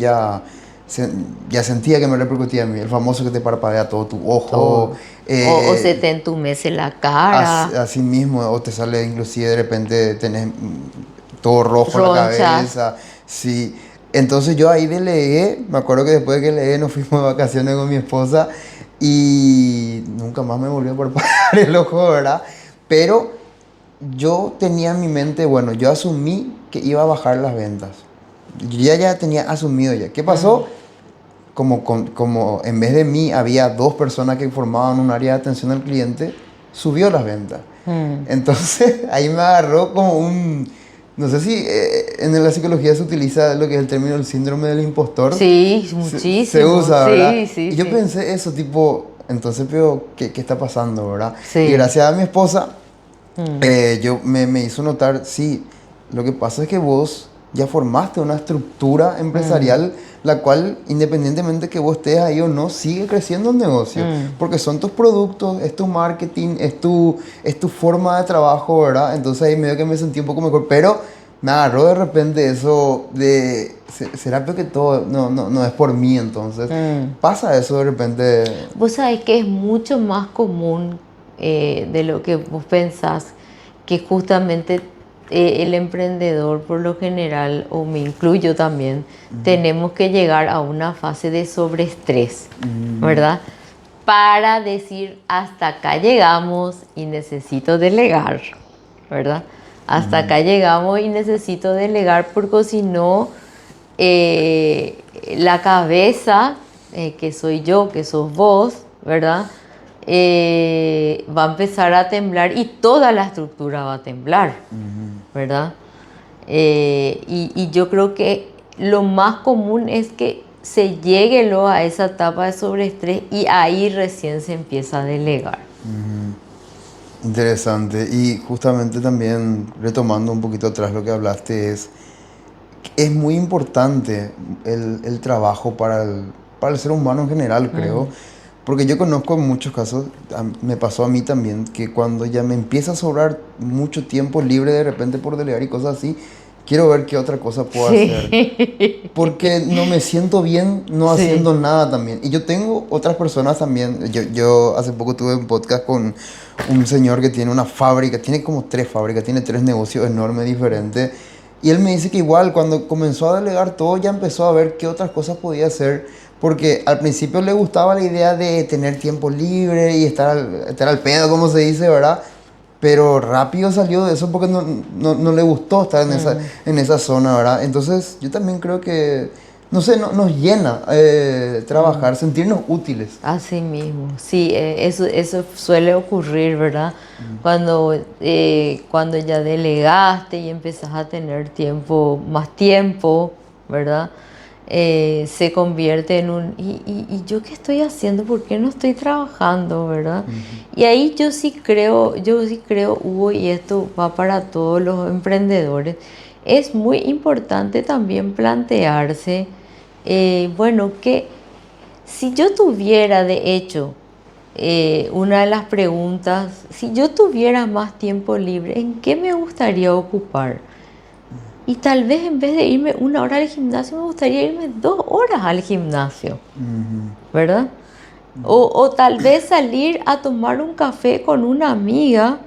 se- ya sentía que me repercutía en mí, el famoso que te parpadea todo tu ojo, Todo. O se te entumece la cara, así mismo, o te sale inclusive de repente tenés todo rojo la ronchas. cabeza, sí. Entonces yo ahí delegué, me acuerdo que después de que delegué nos fuimos de vacaciones con mi esposa y nunca más me volvió a parpadear el ojo, ¿verdad? Pero yo tenía en mi mente, bueno, yo asumí que iba a bajar las ventas. Yo ya tenía asumido ya. ¿Qué Mm, pasó? Como en vez de mí había dos personas que formaban un área de atención al cliente, subió las ventas. mm. Entonces ahí me agarró como no sé si en la psicología se utiliza lo que es el término del síndrome del impostor, Sí, se muchísimo. usa, ¿verdad? Sí, sí, Y yo sí. pensé eso, tipo, entonces, pero, ¿qué está pasando, verdad? Y Sí. gracias a mi esposa, Mm, me hizo notar, sí, lo que pasa es que vos ya formaste una estructura mm, empresarial, la cual, independientemente que vos estés ahí o no, sigue creciendo el negocio, mm. porque son tus productos, es tu marketing, es tu forma de trabajo, ¿verdad? Entonces ahí medio que me sentí un poco mejor, pero me agarró de repente eso de, ¿será peor que todo? No, no, no es por mí, entonces Mm. pasa eso de repente. Vos sabés que es mucho más común de lo que vos pensás, que justamente el emprendedor por lo general, o me incluyo también, tenemos que llegar a una fase de sobreestrés, Mm, ¿verdad? Para decir, hasta acá llegamos y necesito delegar, ¿verdad? Hasta mm, acá llegamos y necesito delegar porque si no eh, la cabeza, que soy yo, que sos vos, ¿verdad? Va a empezar a temblar y toda la estructura va a temblar, mm. ¿verdad? Y yo creo que lo más común es que se llegue luego a esa etapa de sobreestrés y ahí recién se empieza a delegar. Interesante. Y justamente también retomando un poquito atrás lo que hablaste, es muy importante el trabajo para el ser humano en general, creo. Mm, Porque yo conozco muchos casos, me pasó a mí también, que cuando ya me empieza a sobrar mucho tiempo libre de repente por delegar y cosas así, quiero ver qué otra cosa puedo hacer. sí, Porque no me siento bien no sí. haciendo nada también. Y yo tengo otras personas también. Yo hace poco tuve un podcast con un señor que tiene una fábrica, tiene como 3 fábricas, tiene 3 negocios enormes, diferentes. Y él me dice que igual cuando comenzó a delegar todo ya empezó a ver qué otras cosas podía hacer. Porque al principio le gustaba la idea de tener tiempo libre y estar al pedo, como se dice, ¿verdad? Pero rápido salió de eso porque no le gustó estar en esa, Mm. en esa zona, ¿verdad? Entonces yo también creo que, no sé, nos llena Mm. trabajar, sentirnos útiles. Así mismo, sí, eso suele ocurrir, ¿verdad? Cuando ya delegaste y empezás a tener tiempo, más tiempo, ¿verdad? se convierte en un, ¿y yo qué estoy haciendo? ¿Por qué no estoy trabajando, verdad? Y ahí yo sí creo, Hugo, y esto va para todos los emprendedores, es muy importante también plantearse, bueno, que si yo tuviera, de hecho, una de las preguntas, si yo tuviera más tiempo libre, ¿en qué me gustaría ocupar? Y tal vez en vez de irme 1 hora al gimnasio, me gustaría irme 2 horas al gimnasio, Ujú. ¿verdad? O tal vez salir a tomar un café con una amiga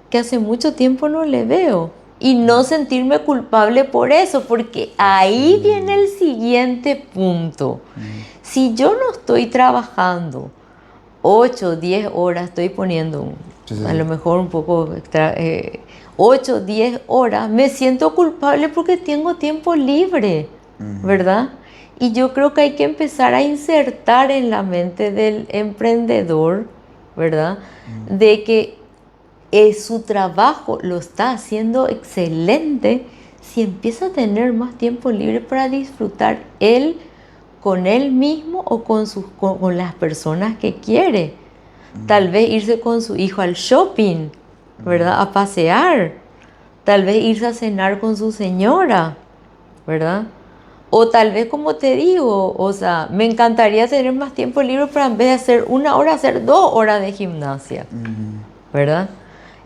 que hace mucho tiempo no le veo. Y no sentirme culpable por eso, porque ahí viene Sí. el siguiente punto. Ujú. Si yo no estoy trabajando 8, 10 horas, estoy poniendo Sí, sí, a lo sí. mejor un poco extra, 8, 10 horas, me siento culpable porque tengo tiempo libre, Ujú. ¿verdad? Y yo creo que hay que empezar a insertar en la mente del emprendedor, ¿verdad? Ujú. De que su trabajo lo está haciendo excelente si empieza a tener más tiempo libre para disfrutar él con él mismo o con las personas que quiere. Tal vez irse con su hijo al shopping, ¿verdad? A pasear. Tal vez irse a cenar con su señora, ¿verdad? O tal vez, como te digo, o sea, me encantaría tener más tiempo libre para en vez de hacer 1 hora, hacer 2 horas de gimnasia, Ujú. ¿verdad?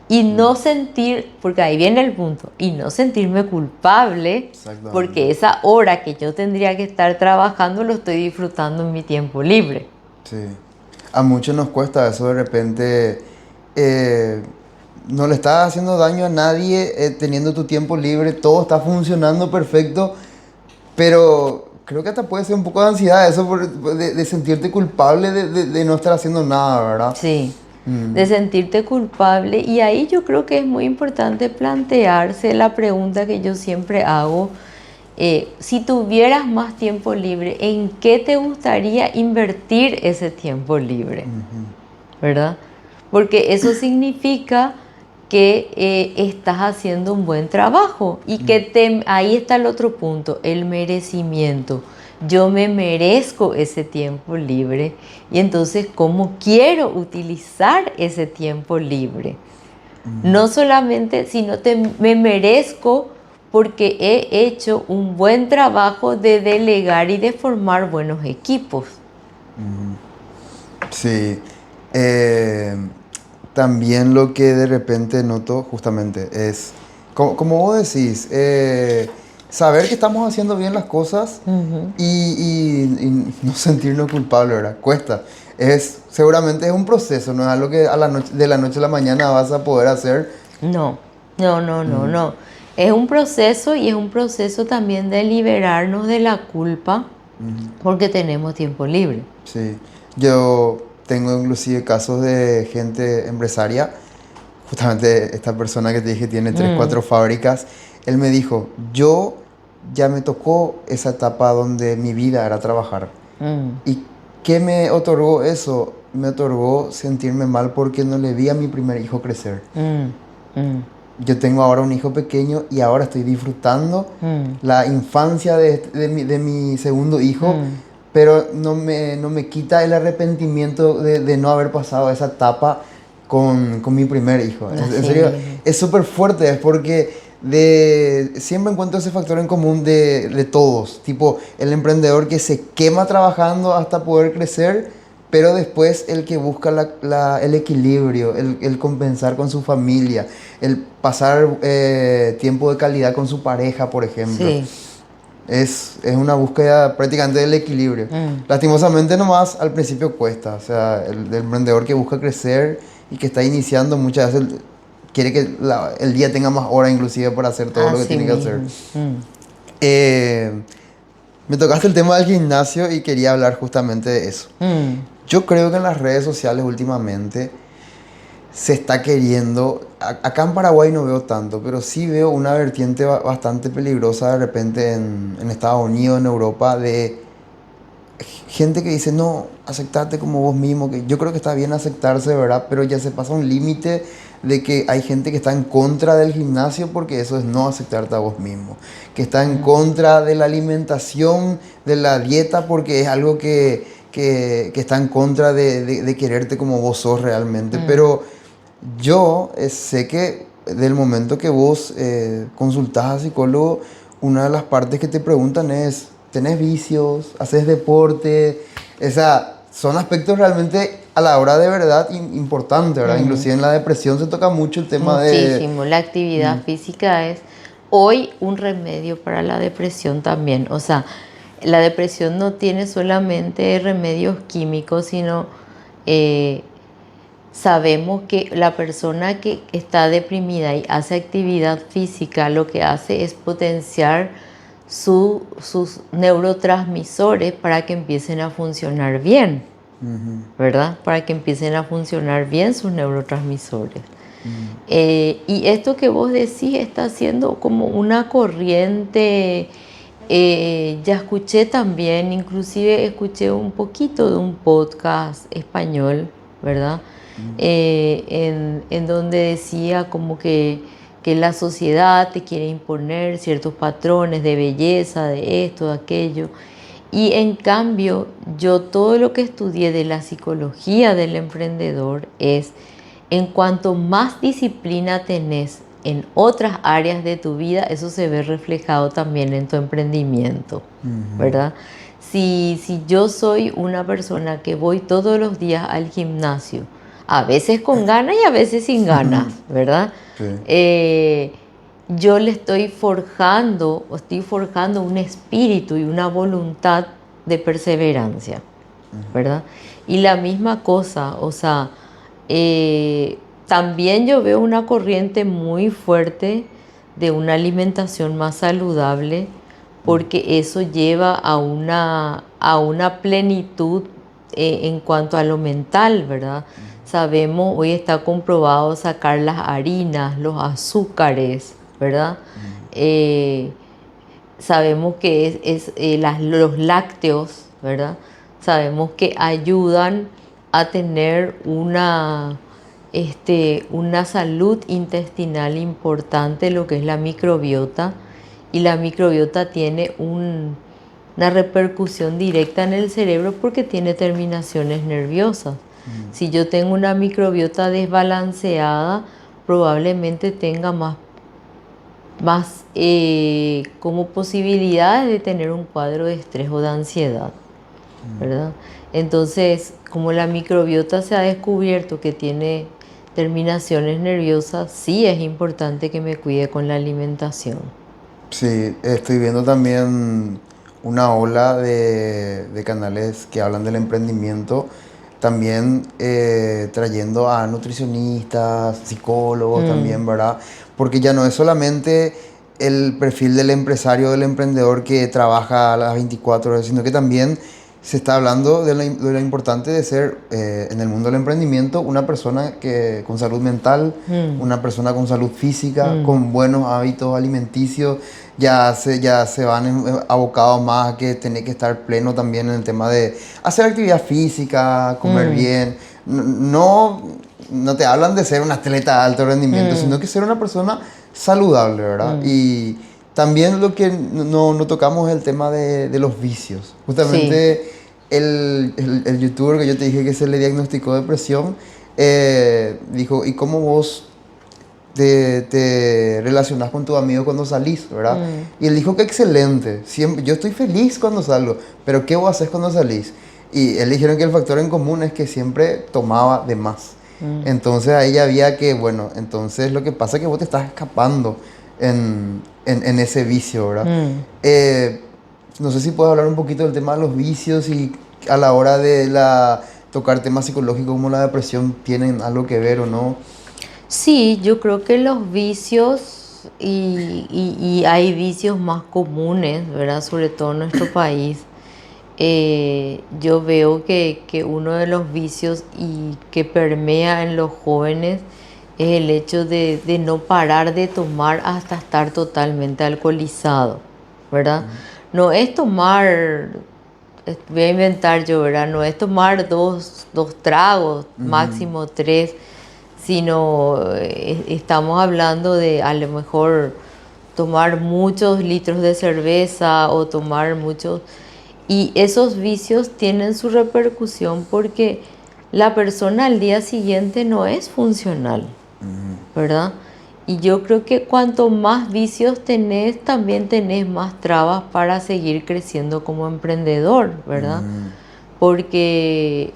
Y Sí, no sentir, porque ahí viene el punto, y no sentirme culpable exactamente. porque esa hora que yo tendría que estar trabajando lo estoy disfrutando en mi tiempo libre. Sí. A muchos nos cuesta eso de repente. eh, no le estás haciendo daño a nadie teniendo tu tiempo libre, todo está funcionando perfecto, pero creo que hasta puede ser un poco de ansiedad eso de sentirte culpable de no estar haciendo nada, ¿verdad? Sí, Mm. de sentirte culpable. Y ahí yo creo que es muy importante plantearse la pregunta que yo siempre hago. Si tuvieras más tiempo libre, ¿en qué te gustaría invertir ese tiempo libre? Ujú. ¿Verdad? Porque eso significa que estás haciendo un buen trabajo y que ahí está el otro punto, el merecimiento. Yo me merezco ese tiempo libre y entonces, ¿cómo quiero utilizar ese tiempo libre? No solamente, sino me merezco porque he hecho un buen trabajo de delegar y de formar buenos equipos. Sí. Eh, También lo que de repente noto justamente es, como vos decís, saber que estamos haciendo bien las cosas Ujú. y no sentirnos culpables, ¿verdad? Cuesta. Seguramente es un proceso, no es algo que de la noche a la mañana vas a poder hacer. No, no, no, no, Mm. no. Es un proceso y es un proceso también de liberarnos de la culpa porque tenemos tiempo libre. Sí, yo tengo inclusive casos de gente empresaria, justamente esta persona que te dije tiene tres, Mm, cuatro fábricas, él me dijo, yo ya me tocó esa etapa donde mi vida era trabajar. mm, ¿Y qué me otorgó eso? Me otorgó sentirme mal porque no le vi a mi primer hijo crecer. mm, mm, Yo tengo ahora un hijo pequeño y ahora estoy disfrutando mm, la infancia de mi segundo hijo, mm. pero no me quita el arrepentimiento de no haber pasado esa etapa con mi primer hijo. En Así serio, mismo. es súper fuerte, es porque siempre encuentro ese factor en común de todos, tipo el emprendedor que se quema trabajando hasta poder crecer, pero después el que busca el equilibrio, el compensar con su familia, el pasar tiempo de calidad con su pareja, por ejemplo. Sí. Es una búsqueda prácticamente del equilibrio. Mm. Lastimosamente nomás al principio cuesta. O sea, el emprendedor que busca crecer y que está iniciando muchas veces quiere que el día tenga más horas inclusive para hacer todo lo que Así tiene que hacer. mismo. Mm. Eh, Me tocaste el tema del gimnasio y quería hablar justamente de eso. Mm. Yo creo que en las redes sociales últimamente se está queriendo, acá en Paraguay no veo tanto, pero sí veo una vertiente bastante peligrosa de repente en Estados Unidos, en Europa, de gente que dice, no, aceptate como vos mismo, que yo creo que está bien aceptarse, ¿verdad? Pero ya se pasa un límite de que hay gente que está en contra del gimnasio porque eso es no aceptarte a vos mismo, que está en contra de la alimentación, de la dieta, porque es algo que está en contra de quererte como vos sos realmente. Pero yo sé que del momento que vos consultás a psicólogo, una de las partes que te preguntan es, ¿tenés vicios? ¿Haces deporte? O sea, son aspectos realmente a la hora de verdad importantes, ¿verdad? Inclusive en la depresión se toca mucho el tema de... Muchísimo. La actividad física es hoy un remedio para la depresión también. O sea, la depresión no tiene solamente remedios químicos, sino eh, sabemos que la persona que está deprimida y hace actividad física, lo que hace es potenciar sus neurotransmisores para que empiecen a funcionar bien, ¿verdad? Para que empiecen a funcionar bien sus neurotransmisores. Y esto que vos decís está siendo como una corriente. Ya escuché también, inclusive escuché un poquito de un podcast español, ¿verdad? En donde decía como que la sociedad te quiere imponer ciertos patrones de belleza, de esto, de aquello. Y en cambio, yo todo lo que estudié de la psicología del emprendedor es, en cuanto más disciplina tenés en otras áreas de tu vida, eso se ve reflejado también en tu emprendimiento, ¿verdad? Si yo soy una persona que voy todos los días al gimnasio, a veces con ganas y a veces sin ganas, ¿verdad? Sí. Yo le estoy forjando un espíritu y una voluntad de perseverancia, ¿verdad? Y la misma cosa, o sea, también yo veo una corriente muy fuerte de una alimentación más saludable, porque eso lleva a una plenitud en cuanto a lo mental, ¿verdad? Sabemos, hoy está comprobado sacar las harinas, los azúcares, ¿verdad? Eh, Sabemos que los lácteos, ¿verdad? Sabemos que ayudan a tener una salud intestinal importante, lo que es la microbiota, y la microbiota tiene una repercusión directa en el cerebro porque tiene terminaciones nerviosas. Si yo tengo una microbiota desbalanceada, probablemente tenga más como posibilidades de tener un cuadro de estrés o de ansiedad, ¿verdad? Entonces, como la microbiota se ha descubierto que tiene terminaciones nerviosas, sí es importante que me cuide con la alimentación. Sí, estoy viendo también una ola de canales que hablan del emprendimiento, también trayendo a nutricionistas, psicólogos también, ¿verdad? Porque ya no es solamente el perfil del empresario, del emprendedor que trabaja a las 24 horas, sino que también se está hablando de lo importante de ser en el mundo del emprendimiento una persona con salud mental, una persona con salud física, con buenos hábitos alimenticios. Ya se van abocados más a que tener que estar pleno también en el tema de hacer actividad física, comer bien. No, no te hablan de ser un atleta de alto rendimiento, sino que ser una persona saludable, ¿verdad? Y también lo que no tocamos es el tema de los vicios. Sí. Justamente el youtuber que yo te dije que se le diagnosticó depresión, dijo, ¿y cómo vos te relacionás con tus amigos cuando salís, ¿verdad? Y él dijo que excelente, siempre, yo estoy feliz cuando salgo, pero ¿qué vos haces cuando salís? Y él dijeron que el factor en común es que siempre tomaba de más. Entonces ahí ya había que, bueno, entonces lo que pasa es que vos te estás escapando en ese vicio, ¿verdad? No sé si puedes hablar un poquito del tema de los vicios y a la hora de tocar temas psicológicos como la depresión, ¿tienen algo que ver o no? Sí, yo creo que los vicios, y hay vicios más comunes, ¿verdad? Sobre todo en nuestro país. Yo veo que uno de los vicios y que permea en los jóvenes es el hecho de no parar de tomar hasta estar totalmente alcoholizado, ¿verdad? No es tomar voy a inventar yo, ¿verdad? No es tomar dos tragos, máximo tres, sino estamos hablando de a lo mejor tomar muchos litros de cerveza o tomar muchos... Y esos vicios tienen su repercusión porque la persona al día siguiente no es funcional, ¿verdad? Y yo creo que cuanto más vicios tenés, también tenés más trabas para seguir creciendo como emprendedor, ¿verdad? Porque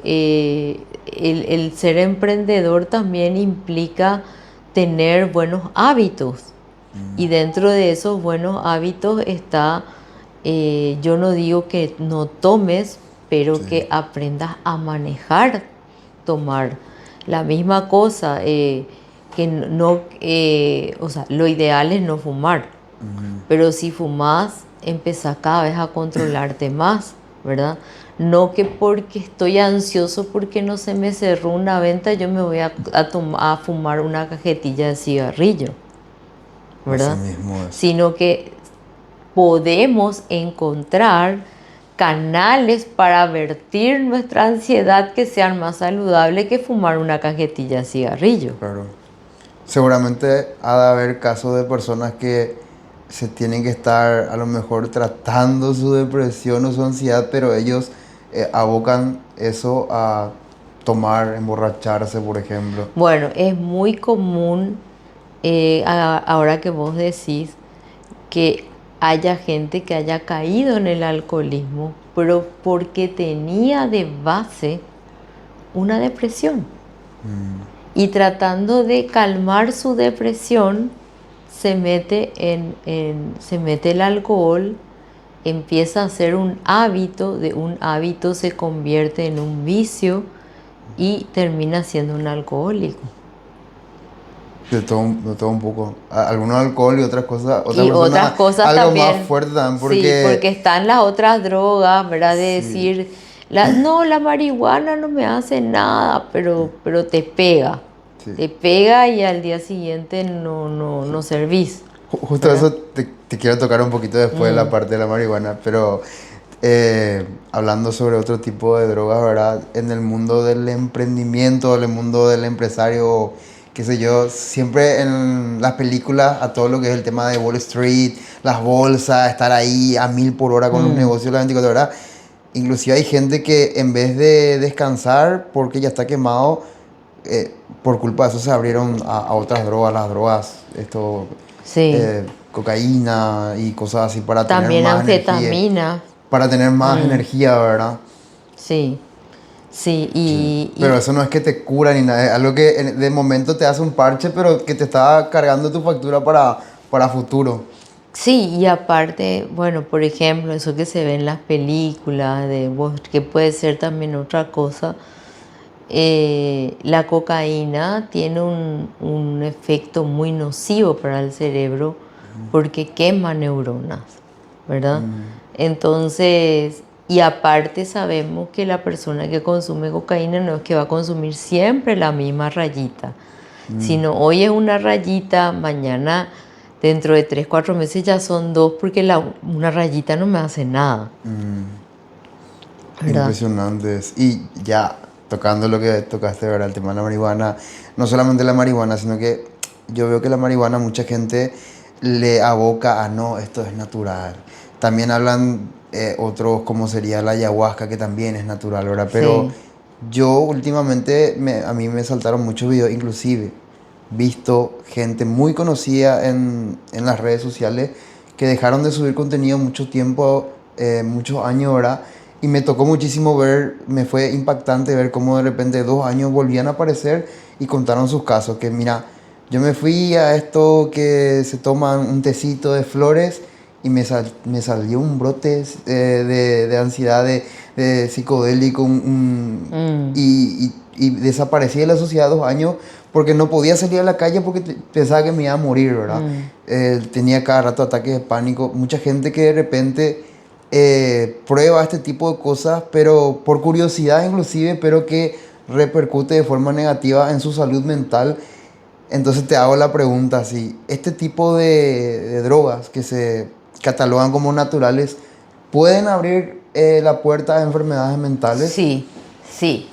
el ser emprendedor también implica tener buenos hábitos. Y dentro de esos buenos hábitos está, yo no digo que no tomes, pero Sí, que aprendas a manejar tomar. La misma cosa, que no, o sea, lo ideal es no fumar, pero si fumas, empezás cada vez a controlarte más, ¿verdad? No que porque estoy ansioso porque no se me cerró una venta, yo me voy a fumar una cajetilla de cigarrillo, así ¿verdad? mismo es. Sino que podemos encontrar canales para vertir nuestra ansiedad que sean más saludables que fumar una cajetilla de cigarrillo. Claro. Seguramente ha de haber casos de personas que se tienen que estar a lo mejor tratando su depresión o su ansiedad, pero ellos abocan eso a tomar, emborracharse, por ejemplo. Bueno, es muy común, ahora que vos decís, que haya gente que haya caído en el alcoholismo, pero porque tenía de base una depresión. Y tratando de calmar su depresión, se mete el alcohol, empieza a ser un hábito, de un hábito se convierte en un vicio y termina siendo un alcohólico. De todo un poco. Algunos alcohol y otras cosas, otras Y otras personas cosas algo más también, fuerte también, sí, porque porque están las otras drogas, ¿verdad? De sí, decir, no, la marihuana no me hace nada, pero sí. te pega y al día siguiente no servís, Justo ¿verdad? eso te quiero tocar un poquito después de la parte de la marihuana, pero hablando sobre otro tipo de drogas, ¿verdad? En el mundo del emprendimiento, en el mundo del empresario, qué sé yo, siempre en las películas a todo lo que es el tema de Wall Street, las bolsas, estar ahí a 1000 por hora con los Mm, negocios, las 24 horas. Inclusive hay gente que en vez de descansar porque ya está quemado, por culpa de eso se abrieron a otras drogas, las drogas, esto, sí, cocaína y cosas así también anfetamina, para tener más mm, energía, ¿verdad? sí, sí, Sí. Pero eso no es que te cura ni nada, es algo que de momento te hace un parche, pero que te está cargando tu factura para futuro. sí, y aparte, bueno, por ejemplo, eso que se ve en las películas, que puede ser también otra cosa, la cocaína tiene un efecto muy nocivo para el cerebro porque quema neuronas, ¿verdad? Entonces, y aparte sabemos que la persona que consume cocaína no es que va a consumir siempre la misma rayita, sino hoy es una rayita, mañana, dentro de 3 4 meses ya son dos porque una rayita no me hace nada, ¿verdad? Impresionantes. Y ya, tocando lo que tocaste, ¿verdad? El tema de la marihuana. No solamente la marihuana, sino que yo veo que la marihuana mucha gente le aboca a no, esto es natural. También hablan otros como sería la ayahuasca, que también es natural, ¿verdad? Pero Sí. yo últimamente, a mí me saltaron muchos videos, inclusive visto gente muy conocida en las redes sociales que dejaron de subir contenido mucho tiempo, muchos años, ¿verdad? Y me tocó muchísimo ver, me fue impactante ver cómo de repente 2 años volvían a aparecer y contaron sus casos. Que mira, yo me fui a esto que se toman un tecito de flores y me salió un brote de ansiedad, de psicodélico, Mm, y desaparecí de la sociedad 2 años porque no podía salir a la calle porque pensaba que me iba a morir, ¿verdad? mm. Tenía cada rato ataques de pánico. Mucha gente que de repente prueba este tipo de cosas, pero por curiosidad inclusive, pero que repercute de forma negativa en su salud mental. Entonces te hago la pregunta, si este tipo de drogas que se catalogan como naturales pueden abrir la puerta a enfermedades mentales? Sí, sí,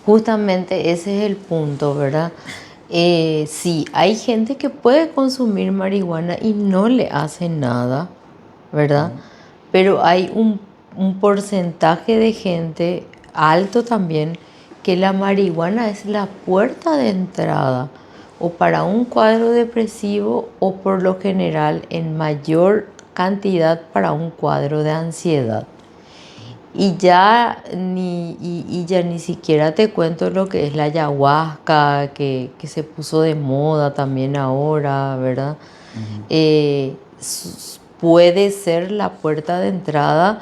justamente ese es el punto, ¿verdad? Sí, hay gente que puede consumir marihuana y no le hace nada, ¿verdad? Pero hay un porcentaje de gente alto también que la marihuana es la puerta de entrada o para un cuadro depresivo o por lo general en mayor cantidad para un cuadro de ansiedad. Y ya ni siquiera te cuento lo que es la ayahuasca, que se puso de moda también ahora, ¿verdad? Puede ser la puerta de entrada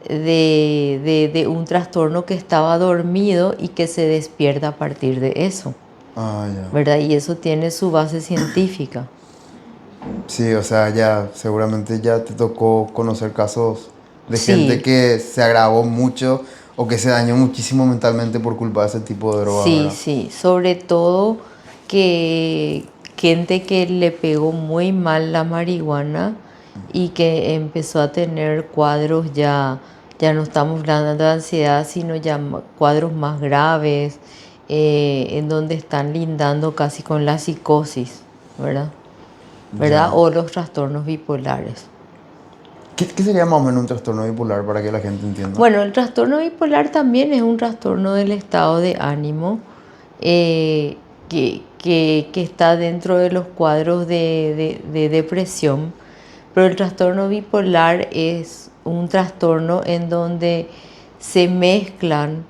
de un trastorno que estaba dormido y que se despierta a partir de eso, Ah, ya. ¿verdad? Y eso tiene su base científica. Sí, o sea, ya seguramente ya te tocó conocer casos de gente Sí, que se agravó mucho o que se dañó muchísimo mentalmente por culpa de ese tipo de drogas, sí, ¿verdad? sí. Sobre todo que gente que le pegó muy mal la marihuana y que empezó a tener cuadros ya no estamos hablando de ansiedad, sino ya cuadros más graves, en donde están lindando casi con la psicosis, ¿verdad? ¿Verdad? Ya. O los trastornos bipolares. ¿Qué sería más o menos un trastorno bipolar para que la gente entienda? Bueno, el trastorno bipolar también es un trastorno del estado de ánimo, eh, que está dentro de los cuadros de depresión, pero el trastorno bipolar es un trastorno en donde se mezclan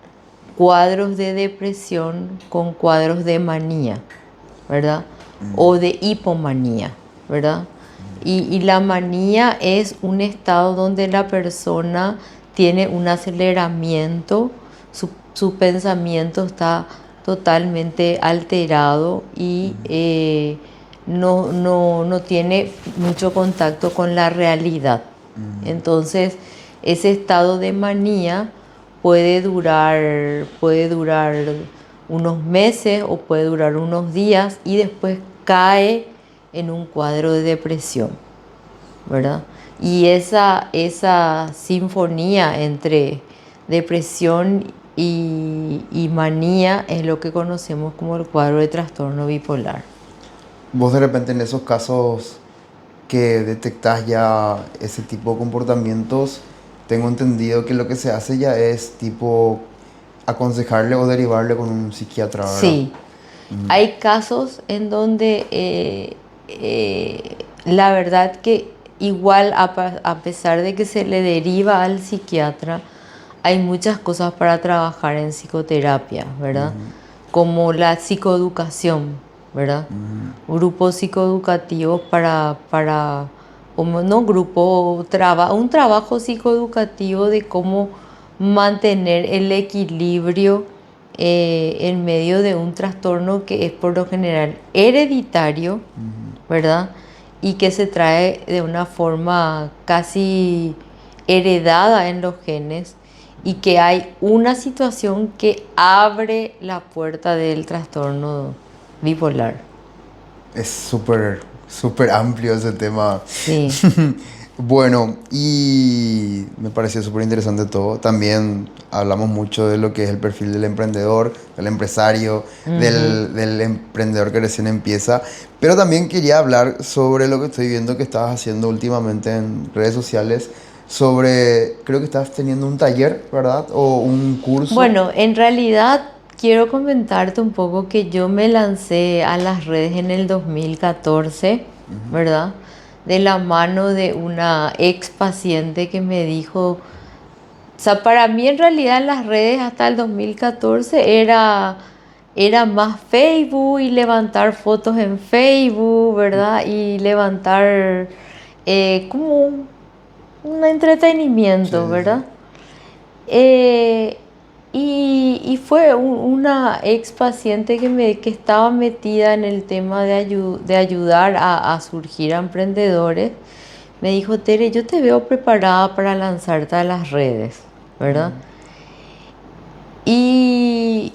cuadros de depresión con cuadros de manía, ¿verdad? O de hipomanía, ¿verdad? Y la manía es un estado donde la persona tiene un aceleramiento, su pensamiento está totalmente alterado y no tiene mucho contacto con la realidad. Entonces, ese estado de manía puede durar unos meses o puede durar unos días y después cae en un cuadro de depresión, ¿verdad? Y esa sinfonía entre depresión y manía es lo que conocemos como el cuadro de trastorno bipolar. Vos de repente en esos casos que detectás ya ese tipo de comportamientos, tengo entendido que lo que se hace ya es tipo aconsejarle o derivarle con un psiquiatra, ¿verdad? Sí, hay casos en donde la verdad que igual a pesar de que se le deriva al psiquiatra, hay muchas cosas para trabajar en psicoterapia, ¿verdad? Como la psicoeducación, ¿verdad? Grupos psicoeducativos no grupo, un trabajo psicoeducativo de cómo mantener el equilibrio en medio de un trastorno que es por lo general hereditario, ¿verdad? Y que se trae de una forma casi heredada en los genes y que hay una situación que abre la puerta del trastorno bipolar. Es súper amplio ese tema. Sí, Bueno, y me pareció súper interesante todo. También hablamos mucho de lo que es el perfil del emprendedor, del empresario, del emprendedor que recién empieza. Pero también quería hablar sobre lo que estoy viendo que estabas haciendo últimamente en redes sociales. Creo que estás teniendo un taller, ¿verdad? O un curso. bueno, en realidad quiero comentarte un poco que yo me lancé a las redes en el 2014, ¿verdad? De la mano de una ex paciente que me dijo, o sea, para mí en realidad las redes hasta el 2014 era más Facebook y levantar fotos en Facebook, ¿verdad? Y levantar como un Sí, entretenimiento, sí, sí. ¿verdad? Eh, y fue una ex paciente que estaba metida en el tema de ayudar a surgir a emprendedores. Me dijo, Tere, yo te veo preparada para lanzarte a las redes, ¿verdad? Y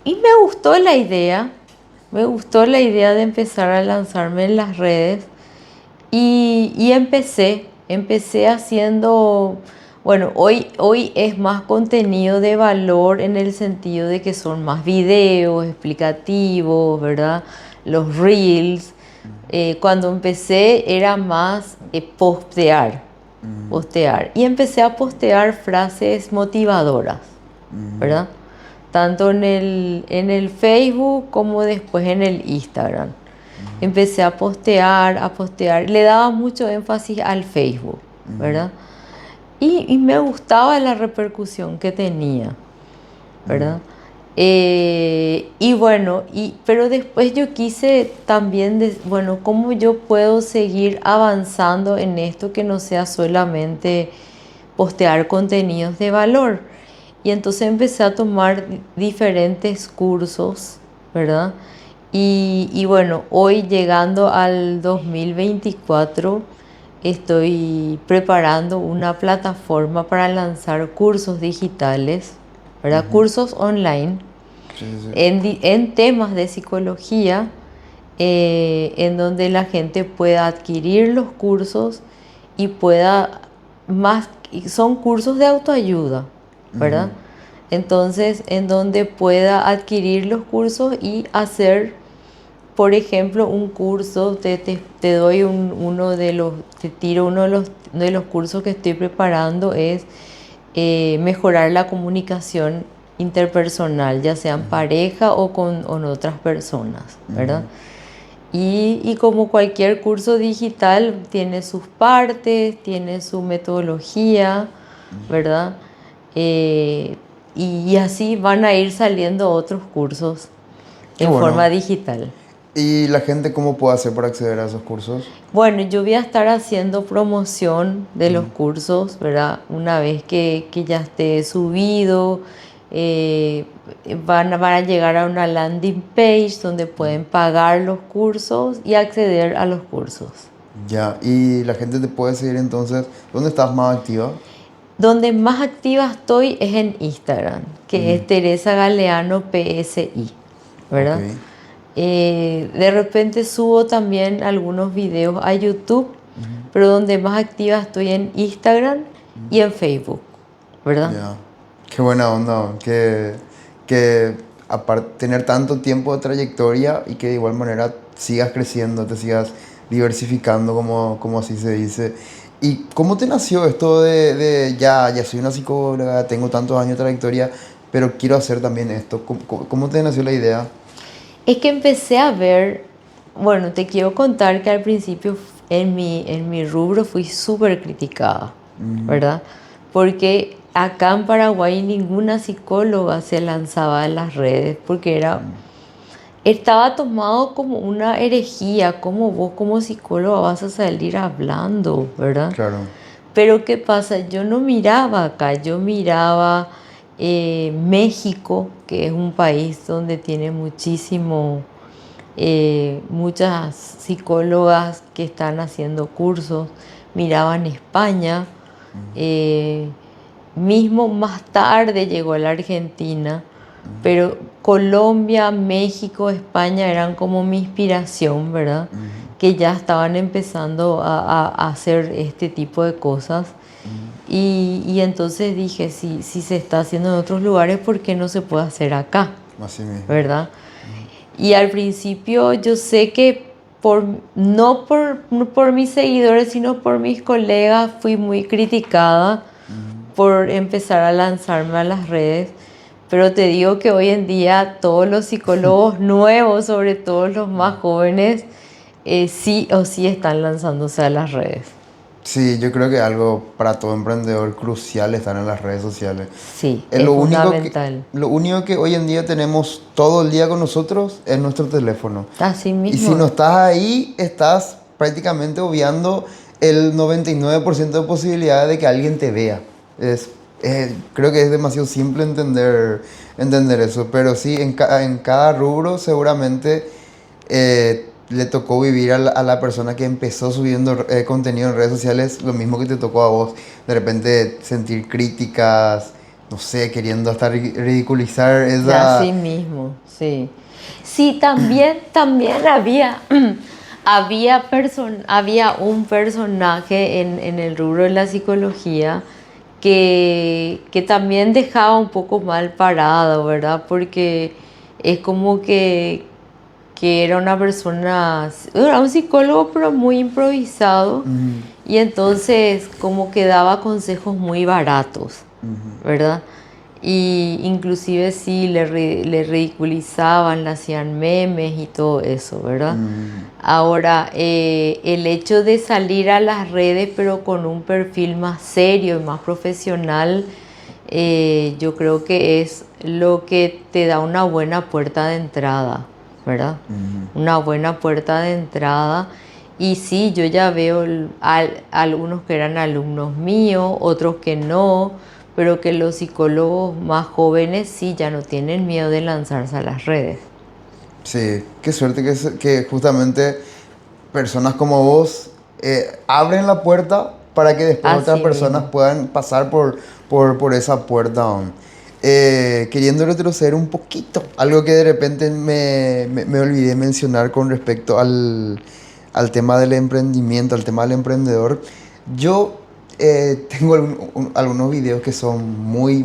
me gustó la idea, de empezar a lanzarme en las redes y empecé haciendo Bueno, hoy es más contenido de valor en el sentido de que son más videos explicativos, ¿verdad? Los reels. Cuando empecé era más postear. Y empecé a postear frases motivadoras, ¿verdad? Tanto en el Facebook como después en el Instagram. Empecé a postear. Le daba mucho énfasis al Facebook, ¿verdad? Y me gustaba la repercusión que tenía, ¿verdad? Y bueno, pero después yo quise también, bueno, ¿cómo yo puedo seguir avanzando en esto que no sea solamente postear contenidos de valor? Y entonces empecé a tomar diferentes cursos, ¿verdad? Y bueno, hoy llegando al 2024, estoy preparando una plataforma para lanzar cursos digitales, ¿verdad? Cursos online Sí, sí, sí. en temas de psicología, en donde la gente pueda adquirir los cursos y pueda son cursos de autoayuda, ¿verdad? Entonces, en donde pueda adquirir los cursos y hacer, por ejemplo, un curso, te doy te tiro uno de los cursos que estoy preparando es mejorar la comunicación interpersonal, ya sea en pareja o con otras personas, ¿verdad? Y como cualquier curso digital, tiene sus partes, tiene su metodología, ¿verdad? Eh, y así van a ir saliendo otros cursos Qué en forma bueno. digital. ¿Y la gente cómo puede hacer para acceder a esos cursos? Bueno, yo voy a estar haciendo promoción de los cursos, ¿verdad? Una vez que ya esté subido, eh, van a llegar a una landing page donde pueden pagar los cursos y acceder a los cursos. Ya, y la gente te puede seguir entonces. ¿Dónde estás más activa? Donde más activa estoy es en Instagram, que es Teresa Galeano PSI, Ok. ¿verdad? De repente subo también algunos videos a YouTube, pero donde más activa estoy en Instagram y en Facebook, ¿verdad? Ya. Qué buena onda, que aparte tener tanto tiempo de trayectoria y que de igual manera sigas creciendo, te sigas diversificando, como así se dice. ¿Y cómo te nació esto de ya soy una psicóloga, tengo tantos años de trayectoria, pero quiero hacer también esto? ¿Cómo te nació la idea? Es que empecé a ver, bueno, te quiero contar que al principio en mi rubro fui súper criticada, ¿verdad? Porque acá en Paraguay ninguna psicóloga se lanzaba en las redes porque estaba tomado como una herejía, como vos como psicóloga vas a salir hablando, ¿verdad? Claro. Pero ¿qué pasa? Yo no miraba acá, yo miraba México, que es un país donde tiene muchas psicólogas que están haciendo cursos, miraba en España, eh, mismo más tarde llegó a la Argentina, pero Colombia, México, España eran como mi inspiración, ¿verdad? Que ya estaban empezando a hacer este tipo de cosas. Y entonces dije, si se está haciendo en otros lugares, ¿por qué no se puede hacer acá? Así mismo. ¿Verdad? Y al principio yo sé que no por mis seguidores, sino por mis colegas, fui muy criticada por empezar a lanzarme a las redes. Pero te digo que hoy en día todos los psicólogos nuevos, sobre todo los más jóvenes, sí o sí están lanzándose a las redes. Sí, yo creo que algo para todo emprendedor crucial estar en las redes sociales. Sí, Es es lo único que, fundamental. lo único que hoy en día tenemos todo el día con nosotros es nuestro teléfono. Así Y si mismo. no estás ahí, estás prácticamente obviando el 99% de posibilidades de que alguien te vea. Creo que es demasiado simple entender eso, pero sí, en cada rubro seguramente le tocó vivir a la persona que empezó subiendo contenido en redes sociales lo mismo que te tocó a vos. De repente sentir críticas, no sé, queriendo hasta ridiculizar Así esa... mismo, sí. Sí, también había un personaje en el rubro de la psicología que también dejaba un poco mal parado, ¿verdad? Porque es como que era una persona, era un psicólogo pero muy improvisado Ujú, y entonces como que daba consejos muy baratos, ujú, ¿verdad? Y inclusive sí le ridiculizaban, le hacían memes y todo eso, ¿verdad? ujú. Ahora, el hecho de salir a las redes pero con un perfil más serio y más profesional, yo creo que es lo que te da una buena puerta de entrada, ¿verdad? Ujú. Una buena puerta de entrada. Y sí, yo ya veo algunos que eran alumnos míos, otros que no, pero que los psicólogos más jóvenes sí ya no tienen miedo de lanzarse a las redes. Sí, qué suerte que justamente personas como vos abren la puerta para que después otras Así personas mismo. puedan pasar por esa puerta. Queriendo retroceder un poquito, algo que de repente me olvidé mencionar con respecto al tema del emprendimiento, al tema del emprendedor. Yo tengo algunos videos que son muy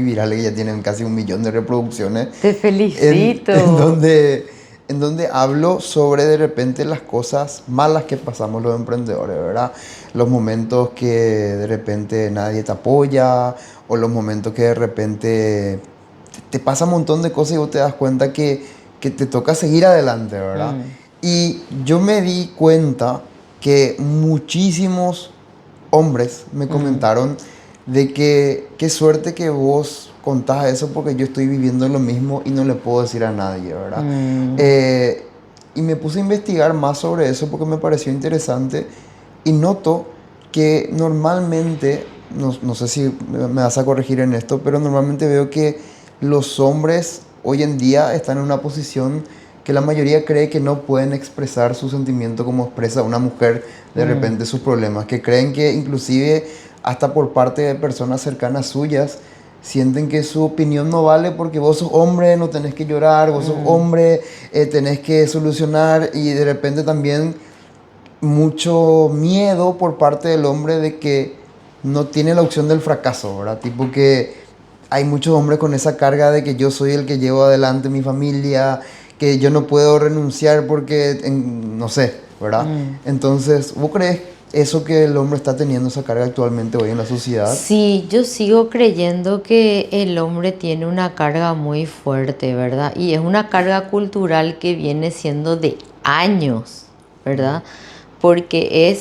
virales, que ya tienen casi 1 millón de reproducciones Te en felicito. donde hablo sobre de repente las cosas malas que pasamos los emprendedores, ¿verdad? Los momentos que de repente nadie te apoya o los momentos que de repente te pasa un montón de cosas y vos te das cuenta que te toca seguir adelante, ¿verdad? Mm, Y yo me di cuenta que muchísimos hombres me mm, comentaron de que qué suerte que vos contás eso porque yo estoy viviendo lo mismo y no le puedo decir a nadie, ¿verdad? mm. Eh, y me puse a investigar más sobre eso porque me pareció interesante y noto que normalmente, no sé si me vas a corregir en esto, pero normalmente veo que los hombres hoy en día están en una posición que la mayoría cree que no pueden expresar su sentimiento como expresa una mujer de Mm, repente sus problemas, que creen que inclusive hasta por parte de personas cercanas suyas sienten que su opinión no vale porque vos sos hombre, no tenés que llorar, vos sos mm, hombre, tenés que solucionar y de repente también mucho miedo por parte del hombre de que no tiene la opción del fracaso, ¿verdad? Tipo que hay muchos hombres con esa carga de que yo soy el que llevo adelante mi familia, que yo no puedo renunciar porque, no sé, ¿verdad? mm. Entonces, ¿vos crees eso que el hombre está teniendo esa carga actualmente hoy en la sociedad? Sí, yo sigo creyendo que el hombre tiene una carga muy fuerte, ¿verdad? Y es una carga cultural que viene siendo de años, ¿verdad? Porque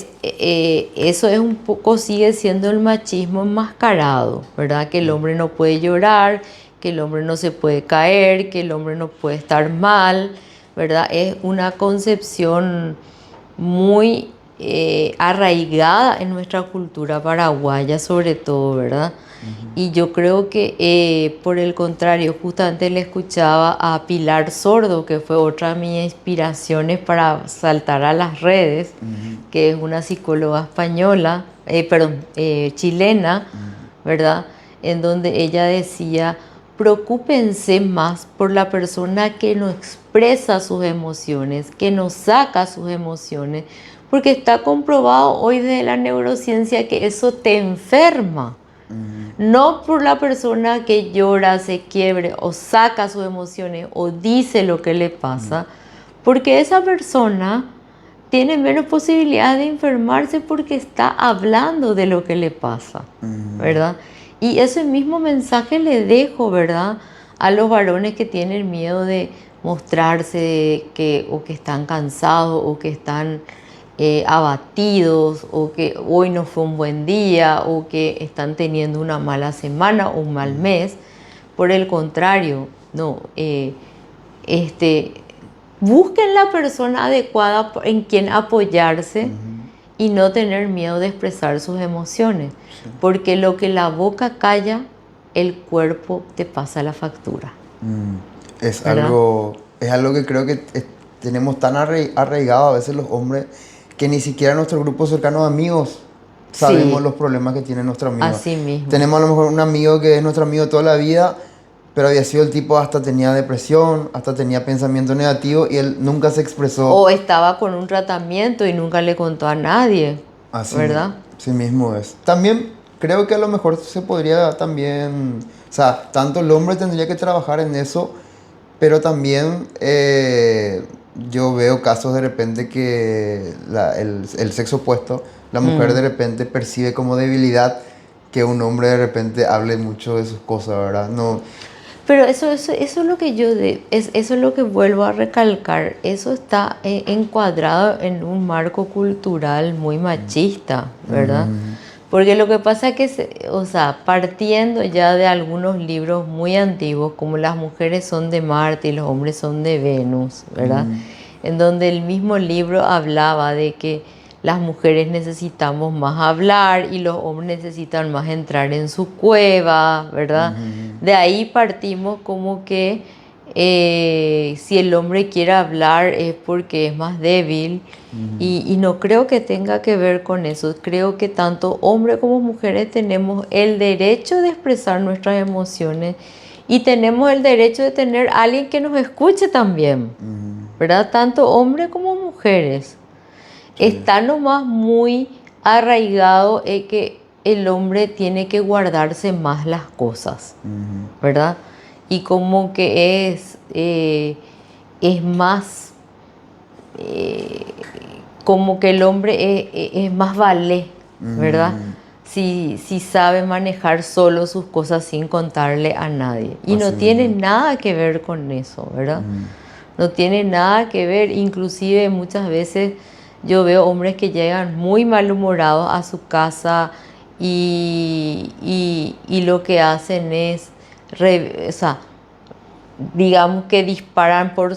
eso es un poco, sigue siendo el machismo enmascarado, ¿verdad? Que el hombre no puede llorar, que el hombre no se puede caer, que el hombre no puede estar mal, ¿verdad? Es una concepción muy arraigada en nuestra cultura paraguaya sobre todo, ¿verdad? Y yo creo que por el contrario, justamente le escuchaba a Pilar Sordo, que fue otra de mis inspiraciones para saltar a las redes, Ujú, que es una psicóloga española, perdón, chilena, ujú, ¿verdad? En donde ella decía, preocúpense más por la persona que no expresa sus emociones, que no saca sus emociones, porque está comprobado hoy desde la neurociencia que eso te enferma. ujú, No por la persona que llora, se quiebre o saca sus emociones o dice lo que le pasa, porque esa persona tiene menos posibilidades de enfermarse porque está hablando de lo que le pasa, ujú, ¿verdad? Y ese mismo mensaje le dejo, ¿verdad? A los varones que tienen miedo de mostrarse o que están cansados o que están abatidos o que hoy no fue un buen día o que están teniendo una mala semana o un mal mes. Por el contrario, no, este, busquen la persona adecuada en quien apoyarse ujú, y no tener miedo de expresar sus emociones, sí. porque lo que la boca calla, el cuerpo te pasa la factura, Mm, ¿verdad? es algo que creo que tenemos tan arraigado a veces los hombres que ni siquiera nuestro grupo cercano de amigos sabemos Sí, los problemas que tiene nuestro amigo. así mismo. Tenemos a lo mejor un amigo que es nuestro amigo toda la vida, pero había sido el tipo hasta tenía depresión, hasta tenía pensamiento negativo y él nunca se expresó. O estaba con un tratamiento y nunca le contó a nadie, Así, ¿verdad? así mismo es. También creo que a lo mejor se podría también, o sea, tanto el hombre tendría que trabajar en eso, pero también yo veo casos de repente que el sexo opuesto, la mujer de Mm. repente percibe como debilidad que un hombre de repente hable mucho de sus cosas, ¿verdad? No, Pero eso es lo que eso es lo que vuelvo a recalcar. Eso está encuadrado en un marco cultural muy machista, ¿verdad? ujú, Porque lo que pasa es que, o sea, partiendo ya de algunos libros muy antiguos, como las mujeres son de Marte y los hombres son de Venus, ¿verdad? ujú, En donde el mismo libro hablaba de que las mujeres necesitamos más hablar y los hombres necesitan más entrar en su cueva, ¿verdad? ujú, De ahí partimos como que si el hombre quiere hablar es porque es más débil ujú, y no creo que tenga que ver con eso. Creo que tanto hombres como mujeres tenemos el derecho de expresar nuestras emociones y tenemos el derecho de tener a alguien que nos escuche también, ujú, ¿verdad? Tanto hombres como mujeres. sí, Está nomás muy arraigado que el hombre tiene que guardarse más las cosas, ujú, ¿verdad? Y como que es más, eh, como que el hombre es más vale, ¿verdad? ujú, Si sabe manejar solo sus cosas sin contarle a nadie. Y no así tiene mismo. nada que ver con eso, ¿verdad? Ujú, No tiene nada que ver, inclusive muchas veces yo veo hombres que llegan muy malhumorados a su casa y lo que hacen es, o sea, digamos que disparan por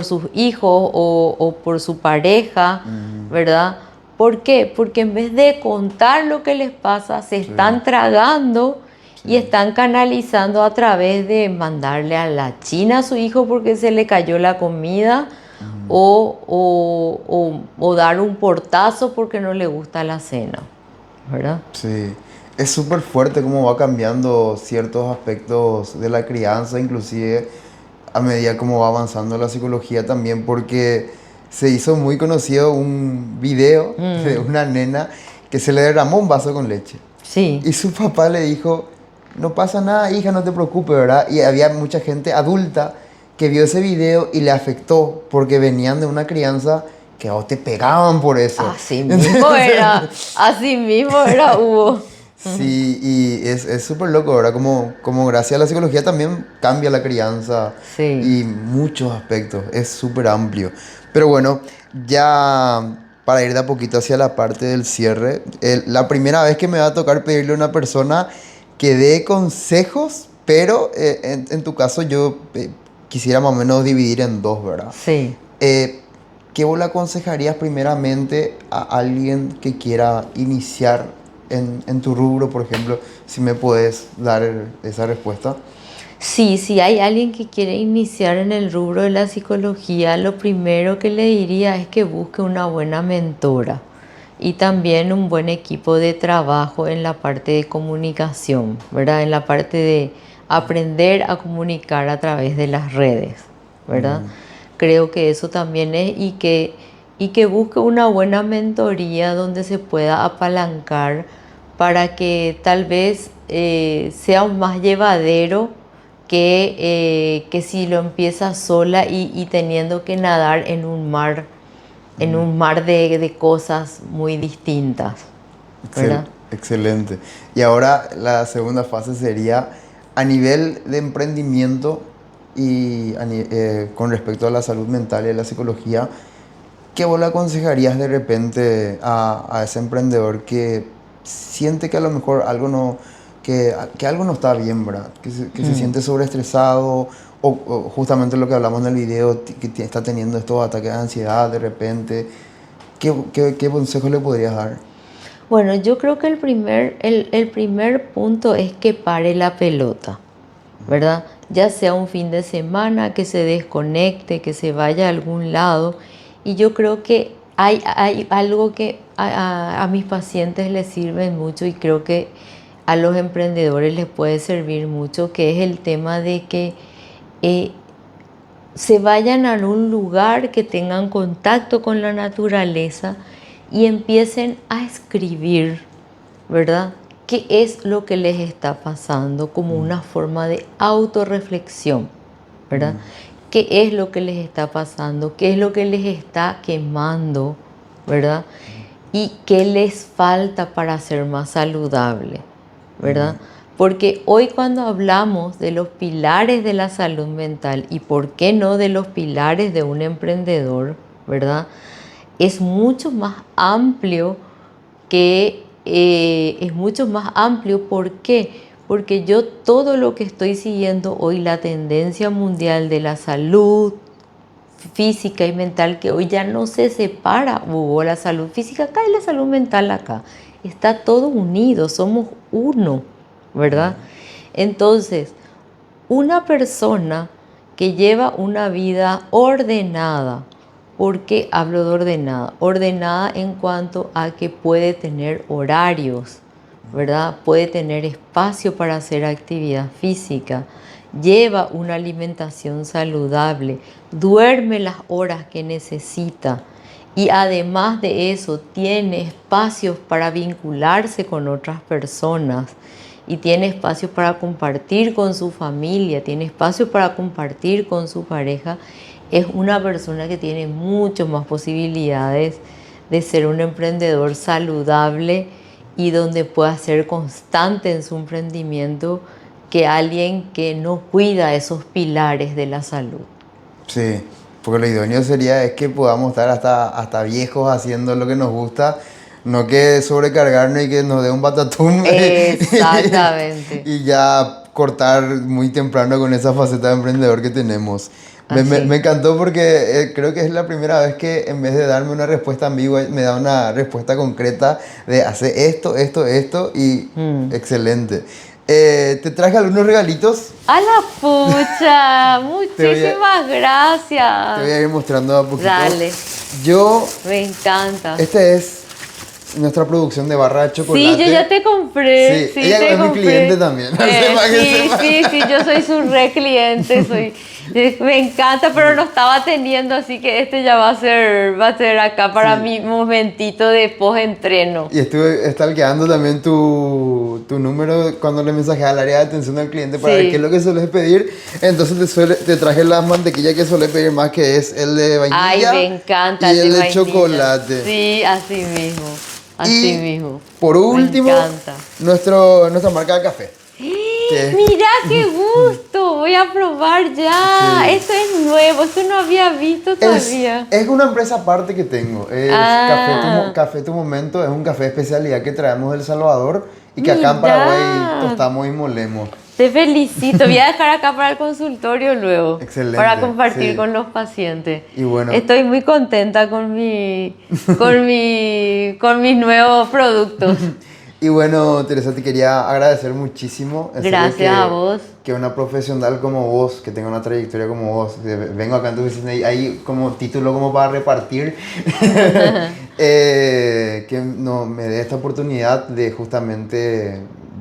sus hijos o por su pareja, ujú, ¿verdad? ¿Por qué? Porque en vez de contar lo que les pasa, se sí, están tragando sí, y están canalizando a través de mandarle a la China a su hijo porque se le cayó la comida ujú, o dar un portazo porque no le gusta la cena, ¿verdad? sí. Es súper fuerte cómo va cambiando ciertos aspectos de la crianza, inclusive a medida como va avanzando la psicología también, porque se hizo muy conocido un video de Mm, una nena que se le derramó un vaso con leche. sí, Y su papá le dijo, no pasa nada, hija, no te preocupes, ¿verdad? Y había mucha gente adulta que vio ese video y le afectó porque venían de una crianza que a vos te pegaban por eso. Entonces, así mismo era Hugo. sí, y es súper loco, ¿verdad? Como gracias a la psicología también cambia la crianza Sí. y muchos aspectos, es súper amplio. Pero bueno, ya para ir de a poquito hacia la parte del cierre, la primera vez que me va a tocar pedirle a una persona que dé consejos, pero en tu caso yo quisiera más o menos dividir en dos, ¿verdad? Sí. Eh, ¿Qué vos le aconsejarías primeramente a alguien que quiera iniciar en tu rubro, por ejemplo? Si me puedes dar esa respuesta. Sí, si hay alguien que quiere iniciar en el rubro de la psicología, lo primero que le diría es que busque una buena mentora y también un buen equipo de trabajo en la parte de comunicación, ¿verdad? En la parte de aprender a comunicar a través de las redes, ¿verdad? Ujú, Creo que eso también es y que busque una buena mentoría donde se pueda apalancar para que tal vez sea un más llevadero que si lo empieza sola y teniendo que nadar en ujú. un mar de cosas muy distintas, ¿verdad? Excelente. Y ahora la segunda fase sería a nivel de emprendimiento y con respecto a la salud mental y a la psicología. ¿Qué vos le aconsejarías de repente a ese emprendedor que siente que a lo mejor algo no, que algo no está bien, ¿verdad? Que se Mm. siente sobreestresado o justamente lo que hablamos en el video, está teniendo estos ataques de ansiedad de repente? ¿Qué consejo le podrías dar? Bueno, yo creo que el primer punto es que pare la pelota, ¿verdad? Ya sea un fin de semana, que se desconecte, que se vaya a algún lado. Y yo creo que hay algo que a mis pacientes les sirve mucho y creo que a los emprendedores les puede servir mucho, que es el tema de que eh, se vayan a un lugar que tengan contacto con la naturaleza y empiecen a escribir ¿verdad? ¿Qué es lo que les está pasando como una forma de autorreflexión, ¿verdad? ¿Qué es lo que les está pasando? ¿Qué es lo que les está quemando, ¿verdad? ¿Y qué les falta para ser más saludable, ¿verdad? Porque hoy cuando hablamos de los pilares de la salud mental y por qué no de los pilares de un emprendedor, ¿verdad? Es mucho más amplio es mucho más amplio. ¿Por qué? Porque yo todo lo que estoy siguiendo hoy, la tendencia mundial de la salud física y mental, que hoy ya no se separa, la salud física acá y la salud mental acá, está todo unido, somos uno, ¿verdad? Entonces, una persona que lleva una vida ordenada. ¿Por qué hablo de ordenada? Ordenada en cuanto a que puede tener horarios, ¿verdad? Puede tener espacio para hacer actividad física, lleva una alimentación saludable, duerme las horas que necesita y además de eso tiene espacios para vincularse con otras personas y tiene espacios para compartir con su familia, tiene espacios para compartir con su pareja. Es una persona que tiene muchas más posibilidades de ser un emprendedor saludable y donde pueda ser constante en su emprendimiento que alguien que no cuida esos pilares de la salud. Sí, porque lo idóneo sería es que podamos estar hasta viejos haciendo lo que nos gusta, no que sobrecargarnos y que nos dé un batatum Exactamente. y ya cortar muy temprano con esa faceta de emprendedor que tenemos. Me encantó porque creo que es la primera vez que en vez de darme una respuesta ambigua, me da una respuesta concreta de hacer esto, esto, esto y excelente. Te traje algunos regalitos. ¡A la pucha! Te Muchísimas gracias. voy a ir mostrando a poquito. Dale. Yo, Me encanta. este es nuestra producción de barra de chocolate. Sí, yo ya te compré. Sí, ella es mi cliente también. Sí, yo soy su re cliente, me encanta, pero no estaba teniendo, así que este ya va a ser acá para mi momentito de post-entreno. Y estuve stalkeando también tu número cuando le mensajé al área de atención al cliente para ver qué es lo que sueles pedir. Entonces te traje la mantequilla que suele pedir más, que es el de vainilla. Ay, me encanta y el de vainilla. chocolate. Sí, así mismo. Así mismo. Por último, nuestra marca de café. Mira qué gusto, voy a probar ya. Sí. Esto es nuevo, esto no había visto todavía. Es una empresa aparte que tengo. Es Café Tu Momento, es un café de especialidad que traemos de El Salvador y que acá en Paraguay tostamos y molemos. Te felicito, voy a dejar acá para el consultorio luego. Excelente. Para compartir con los pacientes. Y bueno, estoy muy contenta con mis nuevos productos. Y bueno, Teresa, te quería agradecer muchísimo. Gracias a vos. Que una profesional como vos, que tenga una trayectoria como vos, vengo acá en tu oficina y hay como título como para repartir, que no, me dé esta oportunidad de justamente,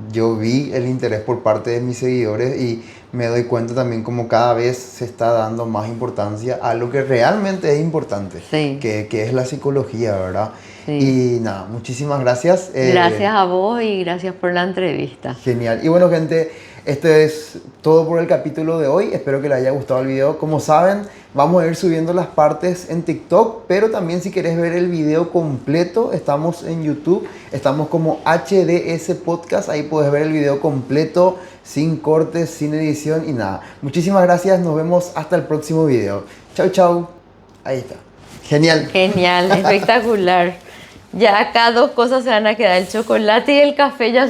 yo vi el interés por parte de mis seguidores y me doy cuenta también como cada vez se está dando más importancia a lo que realmente es importante, que es la psicología, ¿verdad? Sí. Y nada, muchísimas gracias. Gracias a vos y gracias por la entrevista. Genial. Y bueno, gente, esto es todo por el capítulo de hoy. Espero que les haya gustado el video. Como saben, vamos a ir subiendo las partes en TikTok, pero también si querés ver el video completo, estamos en YouTube. Estamos como HDS Podcast. Ahí puedes ver el video completo, sin cortes, sin edición y nada. Muchísimas gracias. Nos vemos hasta el próximo video. Chau, chau. Ahí está. Genial. Genial, espectacular. Ya acá dos cosas se van a quedar, el chocolate y el café ya